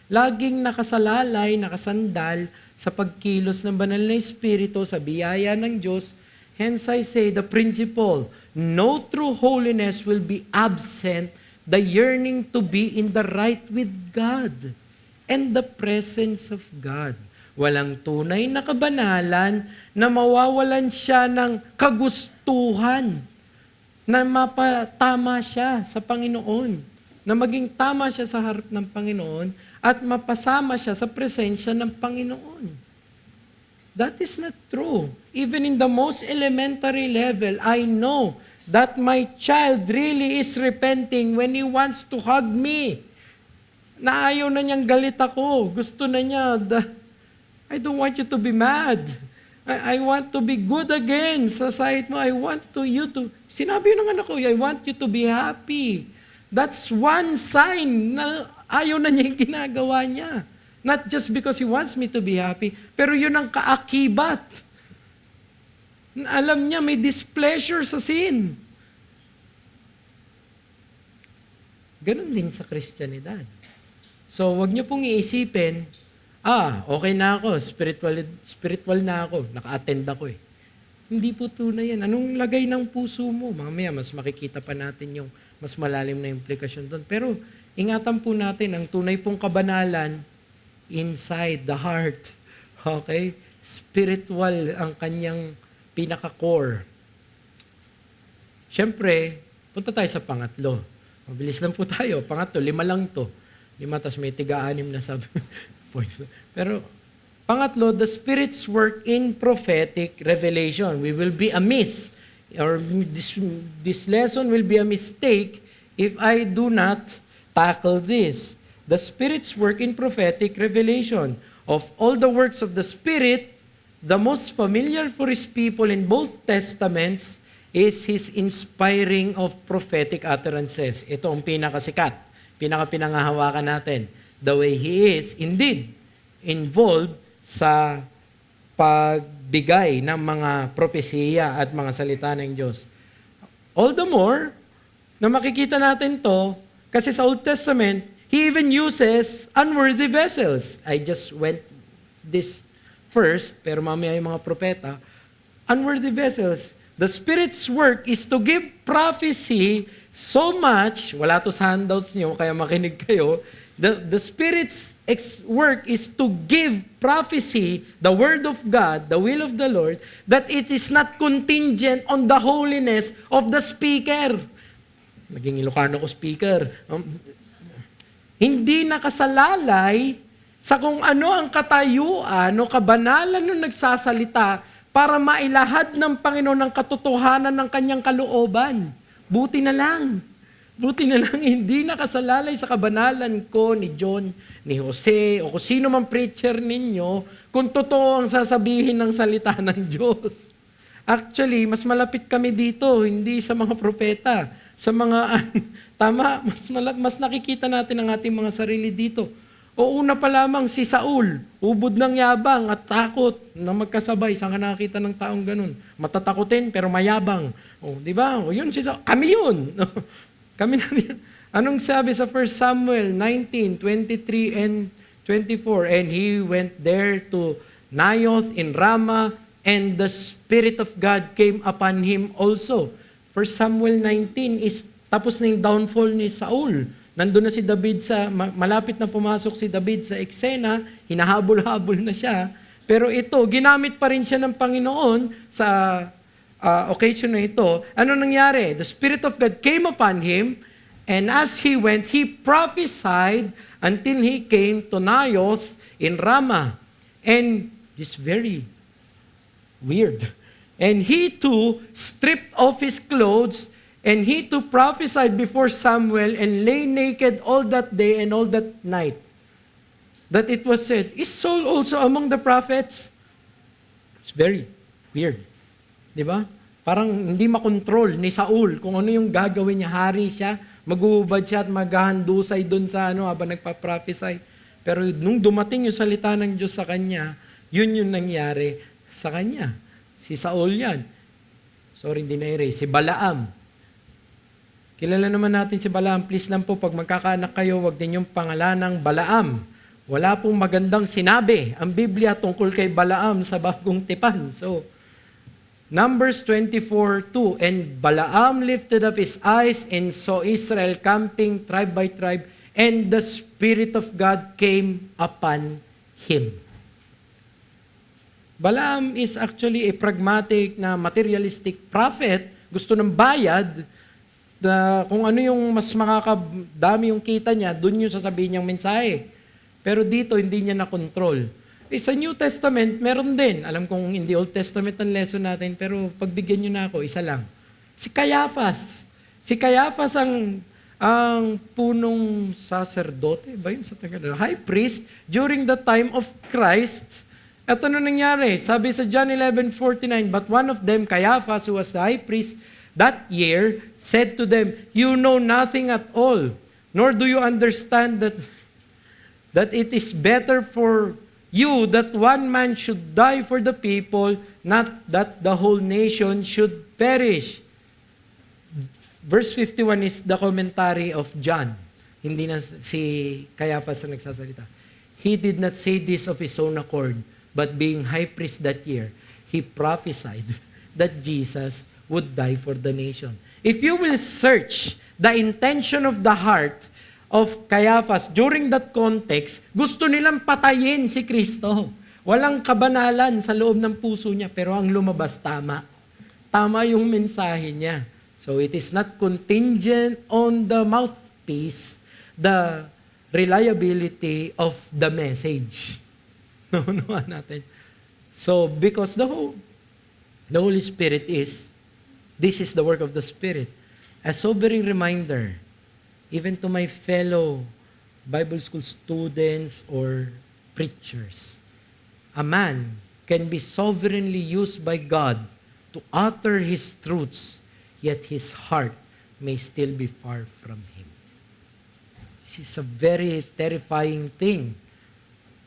Laging nakasalalay, nakasandal sa pagkilos ng banal na espiritu, sa biyaya ng Diyos. Hence I say, the principle, no true holiness will be absent the yearning to be in the right with God and the presence of God. Walang tunay na kabanalan na mawawalan siya ng kagustuhan na mapatama siya sa Panginoon, na maging tama siya sa harap ng Panginoon at mapasama siya sa presensya ng Panginoon. That is not true. Even in the most elementary level, I know that my child really is repenting when he wants to hug me. Na ayaw na niyang galit ako. Gusto na niya, I don't want you to be mad. I want to be good again sa sight mo. I want you to, sinabi ng anak ko, I want you to be happy. That's one sign na ayaw na niya yung ginagawa niya. Not just because he wants me to be happy, pero yun ang kaakibat. Alam niya may displeasure sa sin. Ganon din sa Kristyanidad. So, wag niyo pong iisipin, okay na ako, spiritual na ako, naka-attend ako eh. Hindi po tunay yan. Anong lagay ng puso mo? Mamaya, mas makikita pa natin yung mas malalim na implikasyon doon. Pero, ingatan po natin, ang tunay pong kabanalan, inside the heart. Okay? Spiritual ang kanyang pinaka-core. Siyempre, punta tayo sa pangatlo. Mabilis lang po tayo. Pangatlo, 5 lang to. 5 tas may 3-6 na sub points. Pero, pangatlo, the Spirit's work in prophetic revelation. We will be amiss, or this lesson will be a mistake if I do not tackle this. The Spirit's work in prophetic revelation. Of all the works of the Spirit, the most familiar for His people in both Testaments is His inspiring of prophetic utterances. Ito ang pinakasikat, pinangahawakan natin. The way He is, indeed, involved sa pagbigay ng mga propesiya at mga salita ng Diyos. All the more, na makikita natin to, kasi sa Old Testament, He even uses unworthy vessels. I just went this first, pero mamaya yung mga propeta, unworthy vessels. The Spirit's work is to give prophecy so much, wala to sa handouts nyo, kaya makinig kayo, the Spirit's work is to give prophecy, the Word of God, the will of the Lord, that it is not contingent on the holiness of the speaker. Naging Ilocano ko speaker. Hindi nakasalalay sa kung ano ang katayuan o kabanalan ng nagsasalita para mailahad ng Panginoon ang katotohanan ng kanyang kalooban. Buti na lang hindi nakasalalay sa kabanalan ko ni John, ni Jose, o kung sino man preacher ninyo, kung totoo ang sasabihin ng salita ng Diyos. Actually, mas malapit kami dito, hindi sa mga propeta. Sa mga, tama, mas nakikita natin ang ating mga sarili dito. O una pa lamang si Saul, ubod ng yabang at takot na magkasabay. Saan ka nakakita ng taong ganun? Matatakotin pero mayabang. O, di ba? O yun si Saul. Kami yun. Kami na yun. Anong sabi sa 1 Samuel 19:23 and 24? And he went there to Naioth in Ramah, and the Spirit of God came upon him also. 1 Samuel 19 is tapos na yung downfall ni Saul. Nandun na si David malapit na pumasok si David sa eksena, hinahabol-habol na siya. Pero ito, ginamit pa rin siya ng Panginoon sa occasion na ito. Ano nangyari? The Spirit of God came upon him, and as he went, he prophesied until he came to Naioth in Ramah. And it's very weird. And he too stripped off his clothes, and he too prophesied before Samuel, and lay naked all that day and all that night. That it was said, is Saul also among the prophets? It's very weird. Di ba? Parang hindi makontrol ni Saul kung ano yung gagawin niya. Hari siya, mag-uubad siya at maghahandusay doon sa habang nagpa-prophesy. Pero nung dumating yung salita ng Diyos sa kanya, yun yung nangyari sa kanya. Si Saul yan. Sorry, hindi na-erase. Si Balaam. Kilala naman natin si Balaam. Please lang po, pag magkakaanak kayo, wag ninyong pangalanang Balaam. Wala pong magandang sinabi ang Biblia tungkol kay Balaam sa Bagong Tipan. So, Numbers 24:2, and Balaam lifted up his eyes and saw Israel camping tribe by tribe, and the Spirit of God came upon him. Balaam is actually a pragmatic na materialistic prophet. Gusto ng bayad, kung ano yung mas makakadami yung kita niya, dun yung sasabihin niyang mensahe. Pero dito, hindi niya na-control. Sa New Testament, meron din. Alam kong hindi Old Testament ang lesson natin, pero pagbigyan niyo na ako, isa lang. Si Caiaphas. Si Caiaphas ang punong sacerdote, ba yun sa Tagalog? High priest during the time of Christ. At ano nangyari? Sabi sa John 11:49, but one of them, Caiaphas, who was the high priest that year, said to them, you know nothing at all, nor do you understand that it is better for you that one man should die for the people, not that the whole nation should perish. Verse 51 is the commentary of John. Hindi na si Caiaphas ang nagsasalita. He did not say this of his own accord, but being high priest that year, he prophesied that Jesus would die for the nation. If you will search the intention of the heart of Caiaphas during that context, gusto nilang patayin si Kristo. Walang kabanalan sa loob ng puso niya, pero ang lumabas tama. Tama yung mensahe niya. So it is not contingent on the mouthpiece, the reliability of the message. Naunuan natin. So because the Holy Spirit this is the work of the Spirit. A sobering reminder, even to my fellow Bible school students or preachers, a man can be sovereignly used by God to utter his truths, yet his heart may still be far from him. This is a very terrifying thing.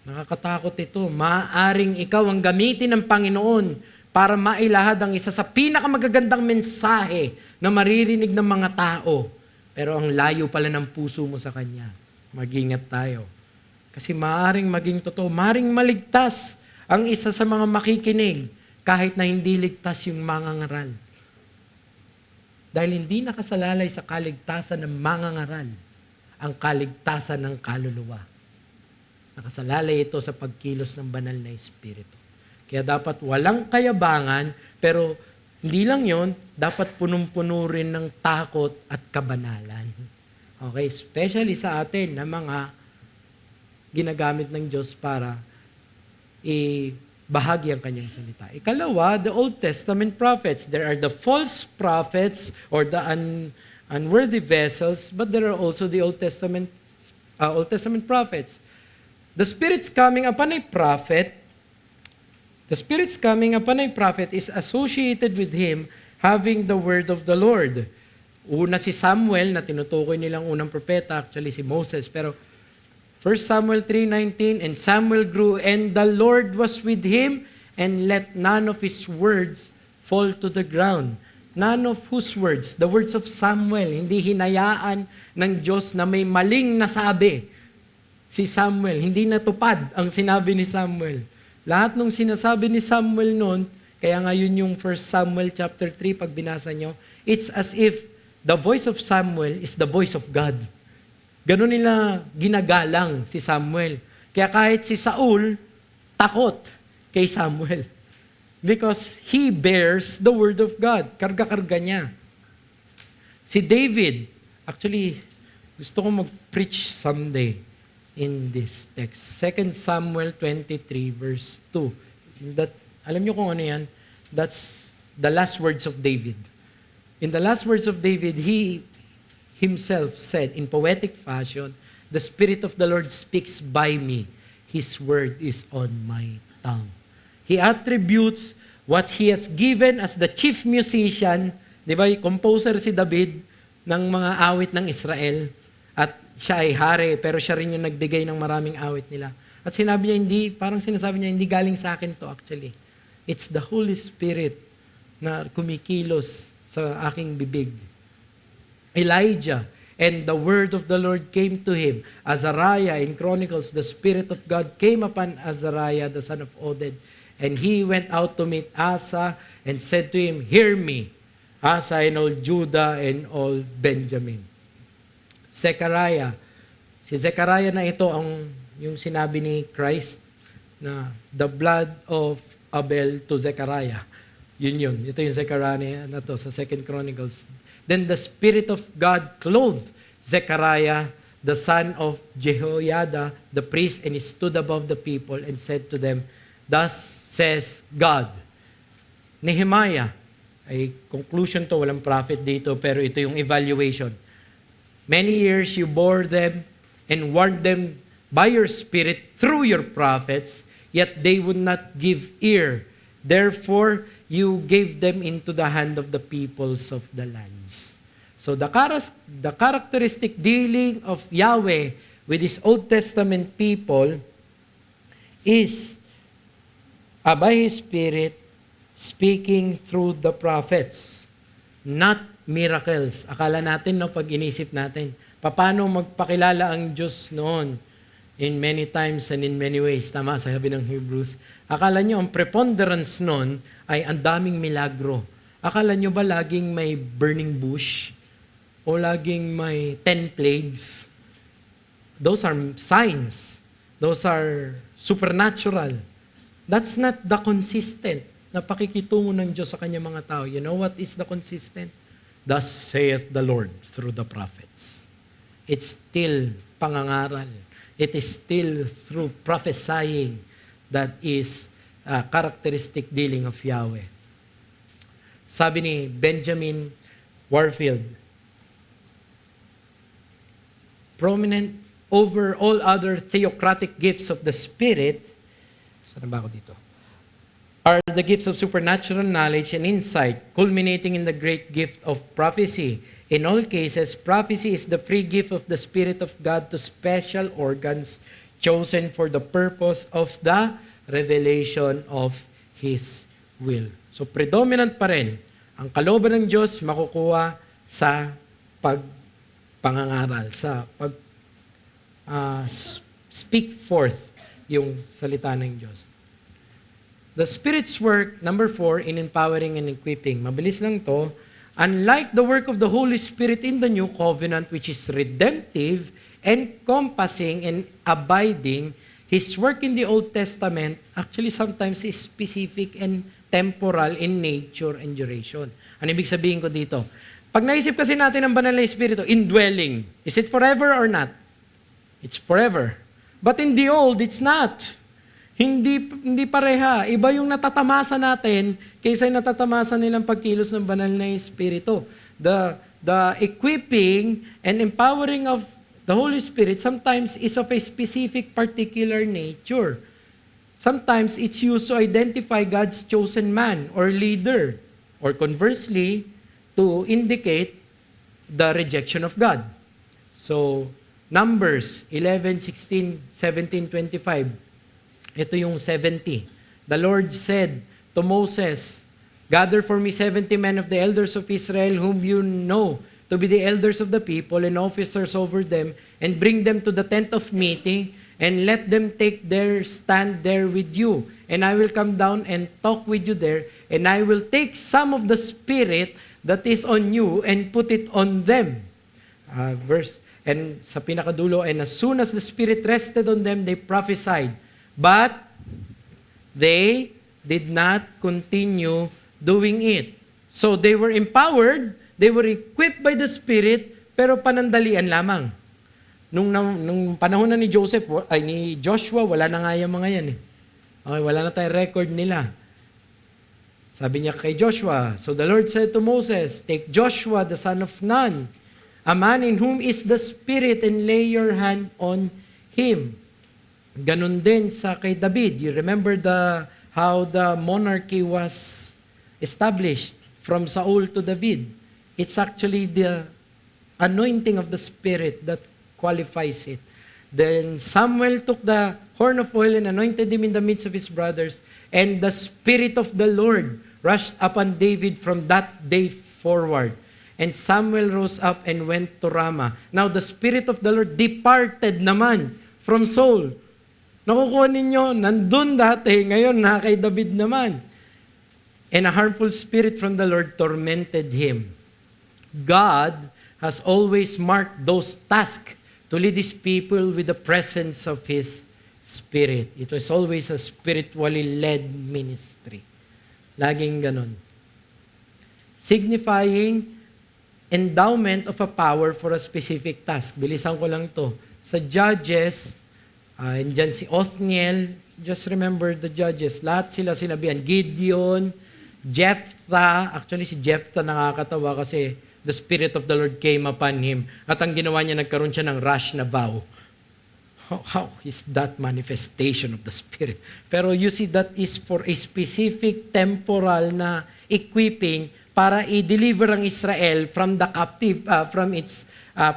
Nakakatakot ito. Maaaring ikaw ang gamitin ng Panginoon para mailahad ang isa sa pinakamagagandang mensahe na maririnig ng mga tao. Pero ang layo pala ng puso mo sa Kanya. Mag-ingat tayo. Kasi maaaring maging totoo, maaaring maligtas ang isa sa mga makikinig kahit na hindi ligtas yung mangangaral. Dahil hindi nakasalalay sa kaligtasan ng mangangaral ang kaligtasan ng kaluluwa. Nakasalalay ito sa pagkilos ng banal na Espiritu. Kaya dapat walang kayabangan, pero hindi lang yon, dapat punong-puno rin ng takot at kabanalan. Okay, especially sa atin na mga ginagamit ng Diyos para ibahagi ang kanyang salita. Ikalawa, the Old Testament prophets. There are the false prophets or the unworthy vessels, but there are also the Old Testament prophets. The Spirit's coming upon a prophet is associated with him having the word of the Lord. Una si Samuel, na tinutukoy nilang unang propeta, actually si Moses, pero 1 Samuel 3:19, and Samuel grew, and the Lord was with him, and let none of his words fall to the ground. None of whose words? The words of Samuel. Hindi hinayaan ng Diyos na may maling nasabi si Samuel. Hindi natupad ang sinabi ni Samuel. Lahat ng sinasabi ni Samuel noon, kaya ngayon yung 1 Samuel chapter 3, pag binasa nyo, it's as if the voice of Samuel is the voice of God. Ganun nila ginagalang si Samuel. Kaya kahit si Saul, takot kay Samuel. Because he bears the word of God. Karga-karga niya. Si David, actually, gusto ko mag-preach someday in this text. 2 Samuel 23 verse 2. Alam niyo kung ano yan? That's the last words of David. In the last words of David, he himself said in poetic fashion, "The Spirit of the Lord speaks by me. His word is on my tongue." He attributes what he has given as the chief musician, di ba, composer si David ng mga awit ng Israel, at siya ay hari, pero siya rin yung nagbigay ng maraming awit nila. At sinabi niya, parang sinasabi niya, hindi galing sa akin to actually. It's the Holy Spirit na kumikilos sa aking bibig. Elijah, and the word of the Lord came to him. Azariah, in Chronicles, the Spirit of God came upon Azariah, the son of Oded, and he went out to meet Asa and said to him, "Hear me, Asa and all Judah and all Benjamin." Zechariah, si Zechariah na ito yung sinabi ni Christ na the blood of Abel to Zechariah. Yun. Ito yung Zechariah na to sa 2 Chronicles. Then the Spirit of God clothed Zechariah, the son of Jehoiada, the priest, and he stood above the people and said to them, "Thus says God." Nehemiah, ay conclusion to, walang prophet dito, pero ito yung evaluation. "Many years you bore them and warned them by your Spirit through your prophets, yet they would not give ear. Therefore, you gave them into the hand of the peoples of the lands." So the characteristic dealing of Yahweh with His Old Testament people is by His Spirit speaking through the prophets, not miracles. Akala natin, pag inisip natin, paano magpakilala ang Diyos noon? In many times and in many ways. Tama, sabi ng Hebrews. Akala nyo, ang preponderance nun ay ang daming milagro. Akala nyo ba laging may burning bush? O laging may 10 plagues? Those are signs. Those are supernatural. That's not the consistent na pakikitungo ng Diyos sa kanyang mga tao. You know what is the consistent? "Thus saith the Lord" through the prophets. It's still pangangaral. It is still through prophesying that is a characteristic dealing of Yahweh. Sabi ni Benjamin Warfield, prominent over all other theocratic gifts of the Spirit, saan ba ako dito? Are the gifts of supernatural knowledge and insight, culminating in the great gift of prophecy. In all cases, prophecy is the free gift of the Spirit of God to special organs chosen for the purpose of the revelation of His will. So predominant pa rin ang kalooban ng Diyos makukuha sa pagpangangaral, sa speak forth yung salita ng Diyos. The Spirit's work, number 4, in empowering and equipping. Mabilis lang to. Unlike the work of the Holy Spirit in the New Covenant, which is redemptive, encompassing, and abiding, His work in the Old Testament actually sometimes is specific and temporal in nature and duration. Ano ibig sabihin ko dito? Pag naisip kasi natin ang banal na Espiritu, indwelling, is it forever or not? It's forever. But in the old, it's not. Hindi pareha. Iba yung natatamasa natin kaysa yung natatamasa nilang pagkilos ng banal na Espiritu. The equipping and empowering of the Holy Spirit sometimes is of a specific particular nature. Sometimes it's used to identify God's chosen man or leader, or conversely, to indicate the rejection of God. So, Numbers 11, 16, 17, 25. Ito yung 70. The Lord said to Moses, "Gather for me 70 men of the elders of Israel whom you know to be the elders of the people and officers over them, and bring them to the tent of meeting, and let them take their stand there with you. And I will come down and talk with you there, and I will take some of the Spirit that is on you and put it on them." And sa pinakadulo, "And as soon as the Spirit rested on them, they prophesied. But they did not continue doing it." So they were empowered, they were equipped by the Spirit, pero panandalian lamang. Nung panahon na ni Joshua, wala na nga yung mga yan eh. Okay, wala na tayong record nila. Sabi niya kay Joshua, "So the Lord said to Moses, take Joshua the son of Nun, a man in whom is the Spirit, and lay your hand on him." Ganon din sa kay David. You remember how the monarchy was established from Saul to David. It's actually the anointing of the Spirit that qualifies it. Then Samuel took the horn of oil and anointed him in the midst of his brothers, and the Spirit of the Lord rushed upon David from that day forward. And Samuel rose up and went to Ramah. Now the Spirit of the Lord departed naman from Saul. Nakukuha ninyo, nandun dati, ngayon na kay David naman. And a harmful spirit from the Lord tormented him. God has always marked those tasks to lead His people with the presence of His Spirit. It was always a spiritually led ministry. Laging ganon. Signifying endowment of a power for a specific task. Bilisan ko lang to. Sa Judges, and dyan si Othniel, just remember the Judges, lahat sila sinabihan. Gideon, Jephthah, actually si Jephthah nakakatawa kasi the Spirit of the Lord came upon him. At ang ginawa niya, nagkaroon siya ng rash na vow. How is that manifestation of the Spirit? Pero you see, that is for a specific temporal na equipping para i-deliver ang Israel from the captive, from its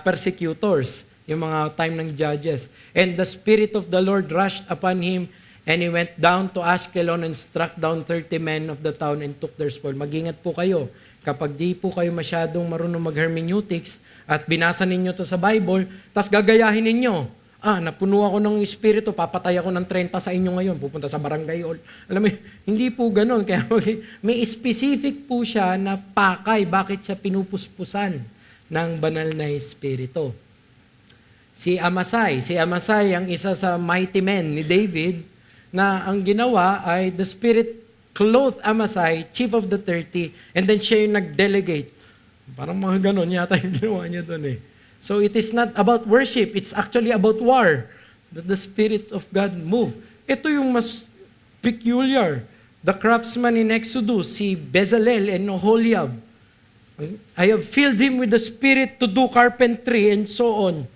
persecutors. Yung mga time ng Judges. And the Spirit of the Lord rushed upon him, and he went down to Ashkelon and struck down 30 men of the town and took their spoil. Mag-ingat po kayo. Kapag di po kayo masyadong marunong mag-hermeneutics at binasa ninyo to sa Bible, tas gagayahin ninyo, napuno ako ng Espiritu, papatay ako ng 30 sa inyo ngayon, pupunta sa barangay. Alam mo, hindi po ganun. Kaya may specific po siya na pakay, bakit siya pinupuspusan ng banal na Espiritu. Si Amasai ang isa sa mighty men ni David, na ang ginawa ay the Spirit clothed Amasai, chief of the 30, and then siya yung nag-delegate. Parang mga ganon yata yung ginawa niya doon eh. So it is not about worship, it's actually about war, that the Spirit of God move. Ito yung mas peculiar. The craftsman in Exodus, si Bezalel and Oholiab, I have filled him with the Spirit to do carpentry and so on.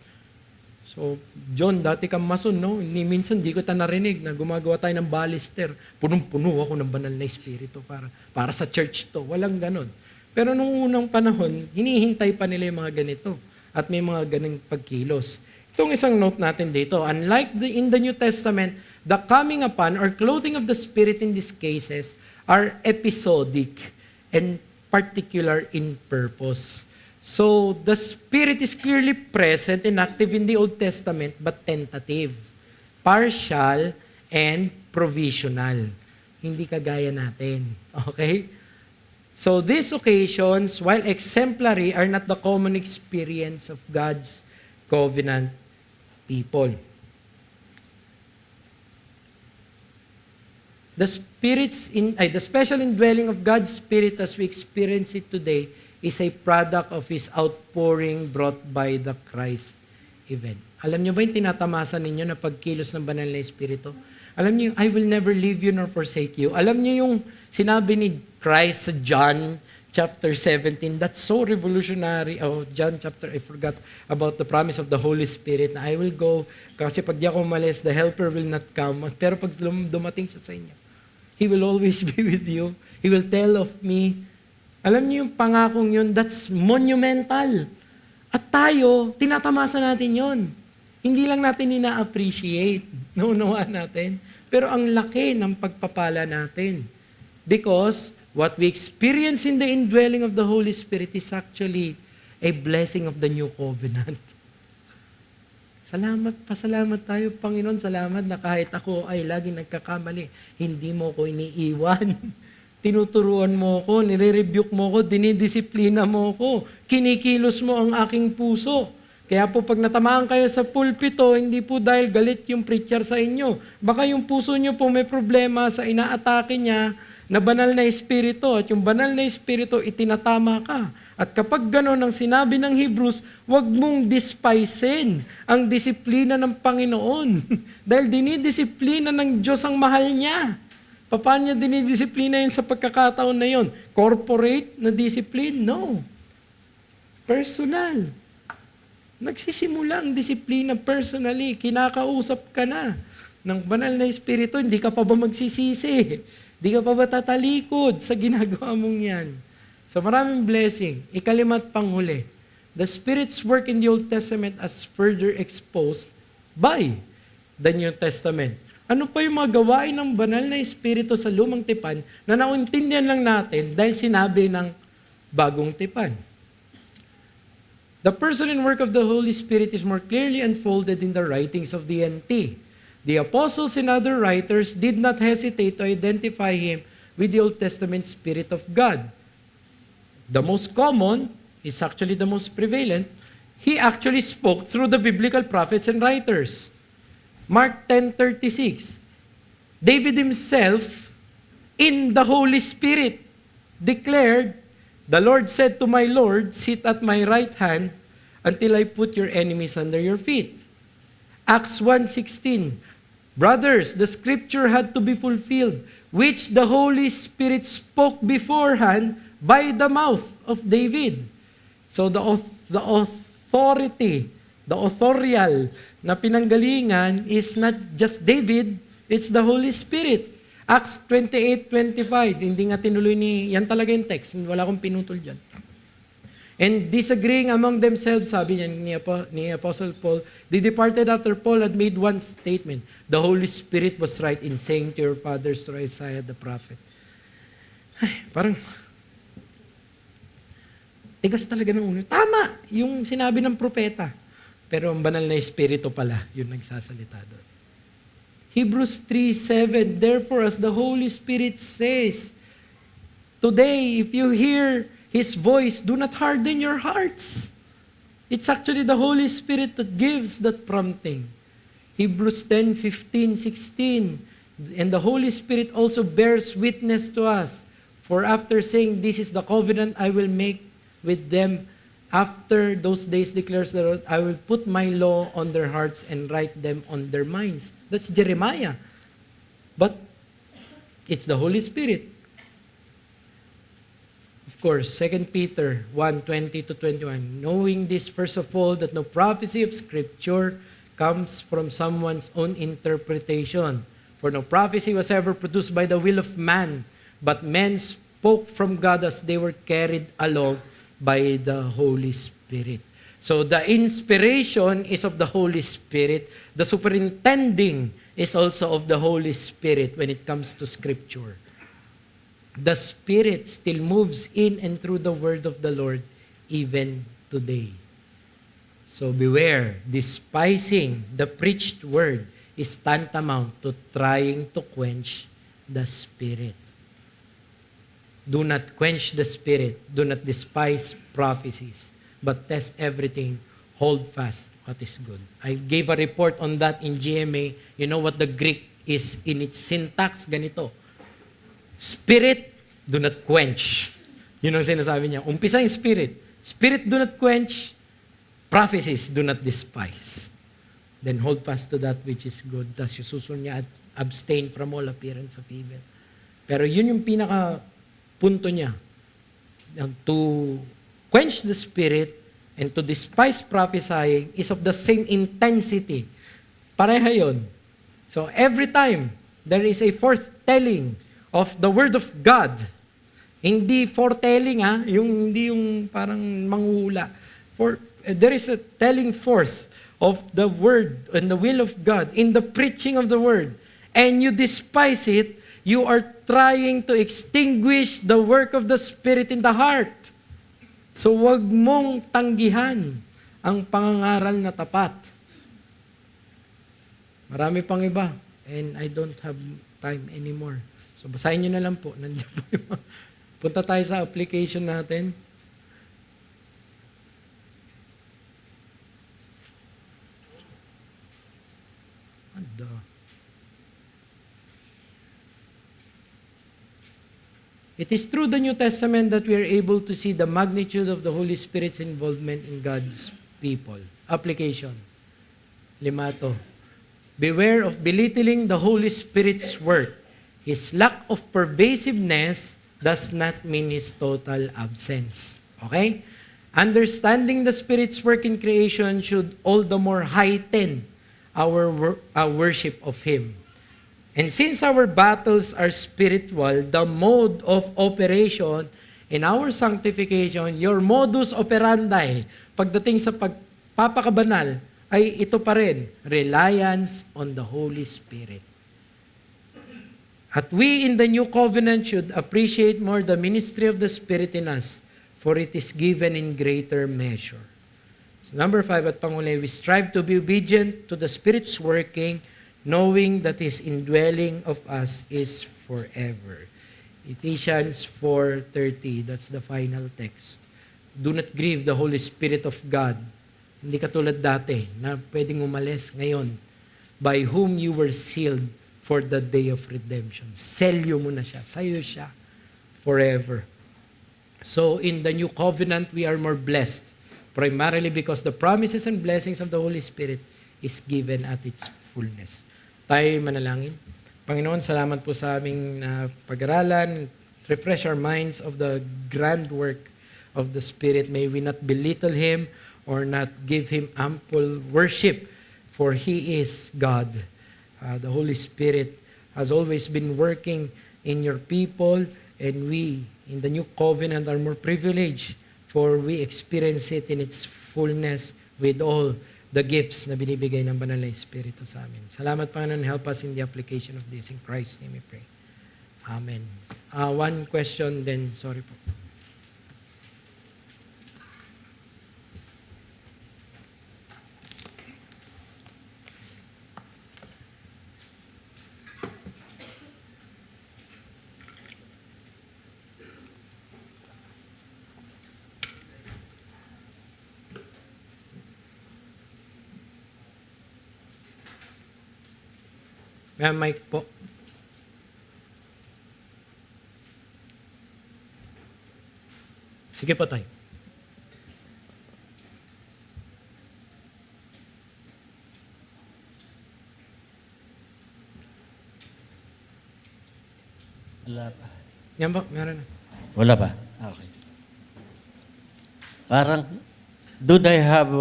So, John, dati kang mason, no? Minsan di ko narinig na gumagawa tayo ng balister. Punong-puno ako ng banal na Espiritu para sa church to. Walang ganon. Pero nung unang panahon, hinihintay pa nila yung mga ganito. At may mga ganang pagkilos. Itong isang note natin dito, unlike in the New Testament, the coming upon or clothing of the Spirit in these cases are episodic and particular in purpose. So, the Spirit is clearly present and active in the Old Testament, but tentative, partial, and provisional. Hindi kagaya natin. Okay? So, these occasions, while exemplary, are not the common experience of God's covenant people. The special indwelling of God's Spirit as we experience it today is a product of His outpouring brought by the Christ event. Alam niyo ba yung tinatamasa ninyo na pagkilos ng banal na Espiritu? Alam niyo, I will never leave you nor forsake you. Alam niyo yung sinabi ni Christ sa John chapter 17, that's so revolutionary. Oh, John chapter, I forgot about the promise of the Holy Spirit na I will go, kasi pag di ako umalis, the helper will not come. Pero pag dumating siya sa inyo, He will always be with you. He will tell of me. Alam niyo yung pangakong yun, that's monumental. At tayo, tinatamasa natin yun. Hindi lang natin ina-appreciate, naunawaan natin. Pero ang laki ng pagpapala natin. Because what we experience in the indwelling of the Holy Spirit is actually a blessing of the new covenant. Pasalamat tayo, Panginoon. Salamat na kahit ako ay laging nagkakamali, hindi mo ko iniiwan. Tinuturuan mo ko, nire-rebuke mo ko, dinidisiplina mo ko, kinikilos mo ang aking puso. Kaya po pag natamaan kayo sa pulpito, hindi po dahil galit yung preacher sa inyo. Baka yung puso nyo po may problema sa inaatake niya na banal na espiritu at yung banal na espiritu itinatama ka. At kapag gano'n ang sinabi ng Hebrews, huwag mong despisein ang disiplina ng Panginoon. Dahil dinidisiplina ng Diyos ang mahal niya. Paano niya dinidisiplina yun sa pagkakataon na yun? Corporate na discipline? No. Personal. Nagsisimula ang disiplina personally. Kinakausap ka na ng banal na espiritu. Hindi ka pa ba magsisisi? Hindi ka pa ba tatalikod sa ginagawa mong yan? So maraming blessing. Ikalimat panghuli. The Spirit's work in the Old Testament as further exposed by the New Testament. Ano pa yung mga gawain ng banal na espiritu sa lumang tipan na nauntindihan lang natin dahil sinabi ng bagong tipan? The person and work of the Holy Spirit is more clearly unfolded in the writings of the NT. The apostles and other writers did not hesitate to identify Him with the Old Testament Spirit of God. The most common is actually the most prevalent. He actually spoke through the biblical prophets and writers. Mark 10:36. David himself, in the Holy Spirit, declared, "The Lord said to my Lord, sit at my right hand until I put your enemies under your feet." Acts 1:16. Brothers, the scripture had to be fulfilled, which the Holy Spirit spoke beforehand by the mouth of David. So the authority, the authorial na pinanggalingan is not just David, it's the Holy Spirit. Acts 28:25, hindi nga tinuloy yan talaga yung text, wala akong pinutol dyan. And disagreeing among themselves, sabi niya ni Apostle Paul, they departed after Paul had made one statement, the Holy Spirit was right in saying to your fathers, to Isaiah the prophet. Ay, parang, tigas talaga ng ulo. Tama, yung sinabi ng propeta. Pero ang banal na espiritu pala, yun nagsasalita doon. Hebrews 3:7, therefore as the Holy Spirit says, today if you hear His voice, do not harden your hearts. It's actually the Holy Spirit that gives that prompting. Hebrews 10:15-16, and the Holy Spirit also bears witness to us. For after saying, this is the covenant I will make with them after those days, declares the Lord, I will put my law on their hearts and write them on their minds. That's Jeremiah. But it's the Holy Spirit. Of course, 2 Peter 1:20-21. Knowing this, first of all, that no prophecy of Scripture comes from someone's own interpretation. For no prophecy was ever produced by the will of man, but men spoke from God as they were carried along by the Holy Spirit. So the inspiration is of the Holy Spirit. The superintending is also of the Holy Spirit when it comes to Scripture. The Spirit still moves in and through the word of the Lord even today. So beware, despising the preached word is tantamount to trying to quench the Spirit. Do not quench the Spirit. Do not despise prophecies. But test everything. Hold fast what is good. I gave a report on that in GMA. You know what the Greek is in its syntax? Ganito. Spirit, do not quench. Yun ang sinasabi niya. Umpisa yung Spirit. Spirit do not quench, prophecies do not despise. Then hold fast to that which is good. Thus yung susunod niya at abstain from all appearance of evil. Pero yun yung pinaka punto niya. To quench the Spirit and to despise prophesying is of the same intensity. Pareha yun. So every time there is a foretelling of the Word of God, hindi foretelling hindi yung parang manghuhula. There is a telling forth of the Word and the will of God in the preaching of the Word. And you despise it, you are trying to extinguish the work of the Spirit in the heart. So wag mong tanggihan ang pangangaral na tapat. Marami pang iba. And I don't have time anymore. So basahin nyo na lang po. Nandiyan po yung punta tayo sa application natin. It is through the New Testament that we are able to see the magnitude of the Holy Spirit's involvement in God's people. Application. 5. Beware of belittling the Holy Spirit's work. His lack of pervasiveness does not mean His total absence. Okay? Understanding the Spirit's work in creation should all the more heighten our worship of Him. And since our battles are spiritual, the mode of operation in our sanctification, your modus operandi, pagdating sa pagpapakabanal, ay ito pa rin, reliance on the Holy Spirit. At we in the New Covenant should appreciate more the ministry of the Spirit in us, for it is given in greater measure. So 5 at panguli, we strive to be obedient to the Spirit's working, knowing that His indwelling of us is forever. Ephesians 4:30, that's the final text. Do not grieve the Holy Spirit of God. Hindi katulad dati na pwedeng umalis ngayon, by whom you were sealed for the day of redemption. Selyo mo na siya. Sa'yo siya forever. So in the New Covenant, we are more blessed, primarily because the promises and blessings of the Holy Spirit is given at its fullness. Tayo manalangin. Panginoon, salamat po sa aming pag-aralan. Refresh our minds of the grand work of the Spirit. May we not belittle Him or not give Him ample worship, for He is God. The Holy Spirit has always been working in your people, and we, in the New Covenant, are more privileged, for we experience it in its fullness with all the gifts na binibigay ng Banal na Espiritu sa amin. Salamat, Panginoon. Help us in the application of this. In Christ's name we pray. Amen. One question, then, sorry po. May mic po. Sige po tayo. Wala pa. Yan po, meron na. Wala pa? Okay. Parang, do they have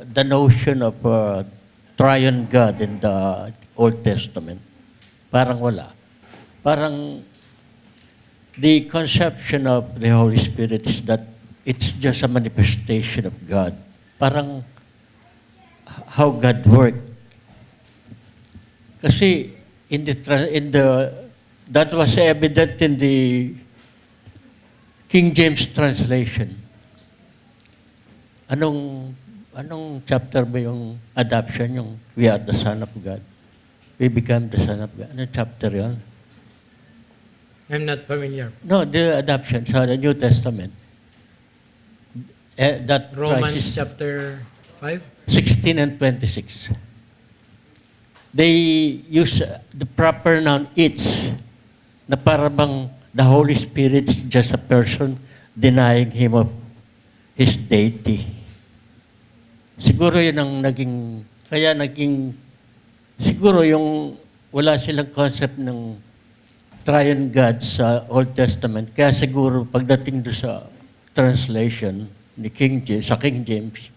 the notion of triune God in the Old Testament? Parang wala. Parang, the conception of the Holy Spirit is that it's just a manifestation of God. Parang, how God worked. Kasi, that was evident in the King James translation. Anong chapter ba yung adoption, yung we are the Son of God? We become the Son of God. Anong chapter yun? I'm not familiar. No, the adoption sa the New Testament. That Romans crisis, chapter 5? 16 and 26. They use the proper noun it's, na para bang the Holy Spirit is just a person denying him of his deity. Siguro yun ang siguro yung wala silang concept ng triune God sa Old Testament. Kaya siguro pagdating do sa translation ni King James, sa King James,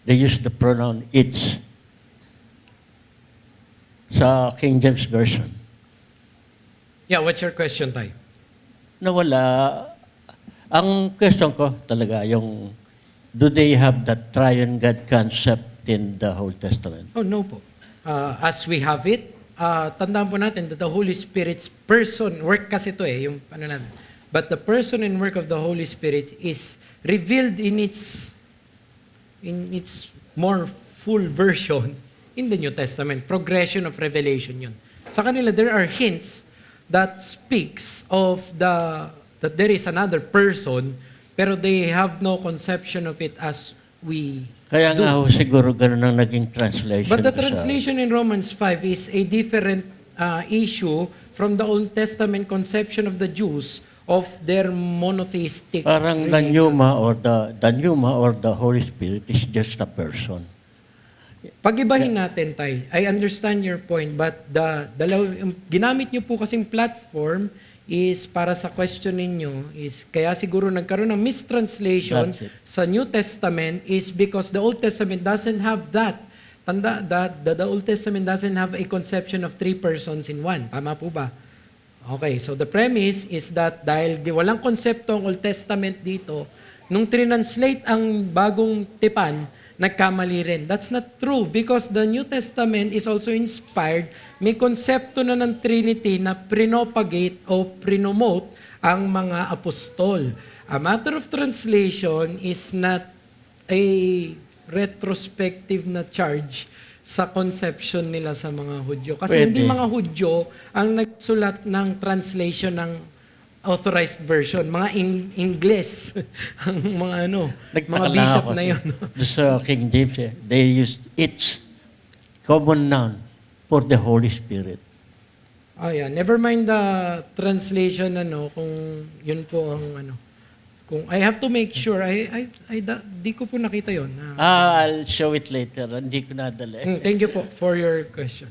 they use the pronoun its sa King James Version. Yeah, what's your question, Tay? Nawala. Ang question ko talaga, yung do they have that triune God concept in the Old Testament? Oh, no po. As we have it, tandaan po natin that the Holy Spirit's person, work kasi ito yung ano natin. But the person and work of the Holy Spirit is revealed in its more full version in the New Testament. Progression of revelation yun. Sa kanila, there are hints that speaks of that there is another person, pero they have no conception of it as we Kaya do. nga ho, siguro ganun ang naging translation. But the ko sa- translation in Romans 5 is a different issue from the Old Testament conception of the Jews of their monotheistic Parang the religion. pneuma or the Holy Spirit is just a person. Pag-ibahin natin, Tay. I understand your point, but yung ginamit nyo po kasing platform is para sa question ninyo is kaya siguro nagkaroon ng mistranslation That's it. sa New Testament is because the Old Testament doesn't have that. Tanda that the Old Testament doesn't have a conception of three persons in one. Tama po ba? Okay, so the premise is that dahil walang konsepto ang Old Testament dito, nung trinanslate ang bagong tipan, nagkamali rin. That's not true because the New Testament is also inspired. May konsepto na ng Trinity na prinopagate o prinomote ang mga apostol. A matter of translation is not a retrospective na charge sa conception nila sa mga Hudyo. Kasi Pwede. hindi mga Hudyo ang nagsulat ng translation ng authorized version, mga Ingles, ang mga mga bishop na yun. Sa King James, they used its common noun for the Holy Spirit. Oh yeah, never mind the translation kung yun po ang kung I have to make sure di ko po nakita yon. I'll show it later. Hindi ko nadala. Thank you po for your question.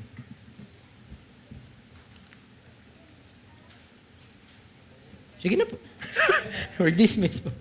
Sige na po. We're dismissed po.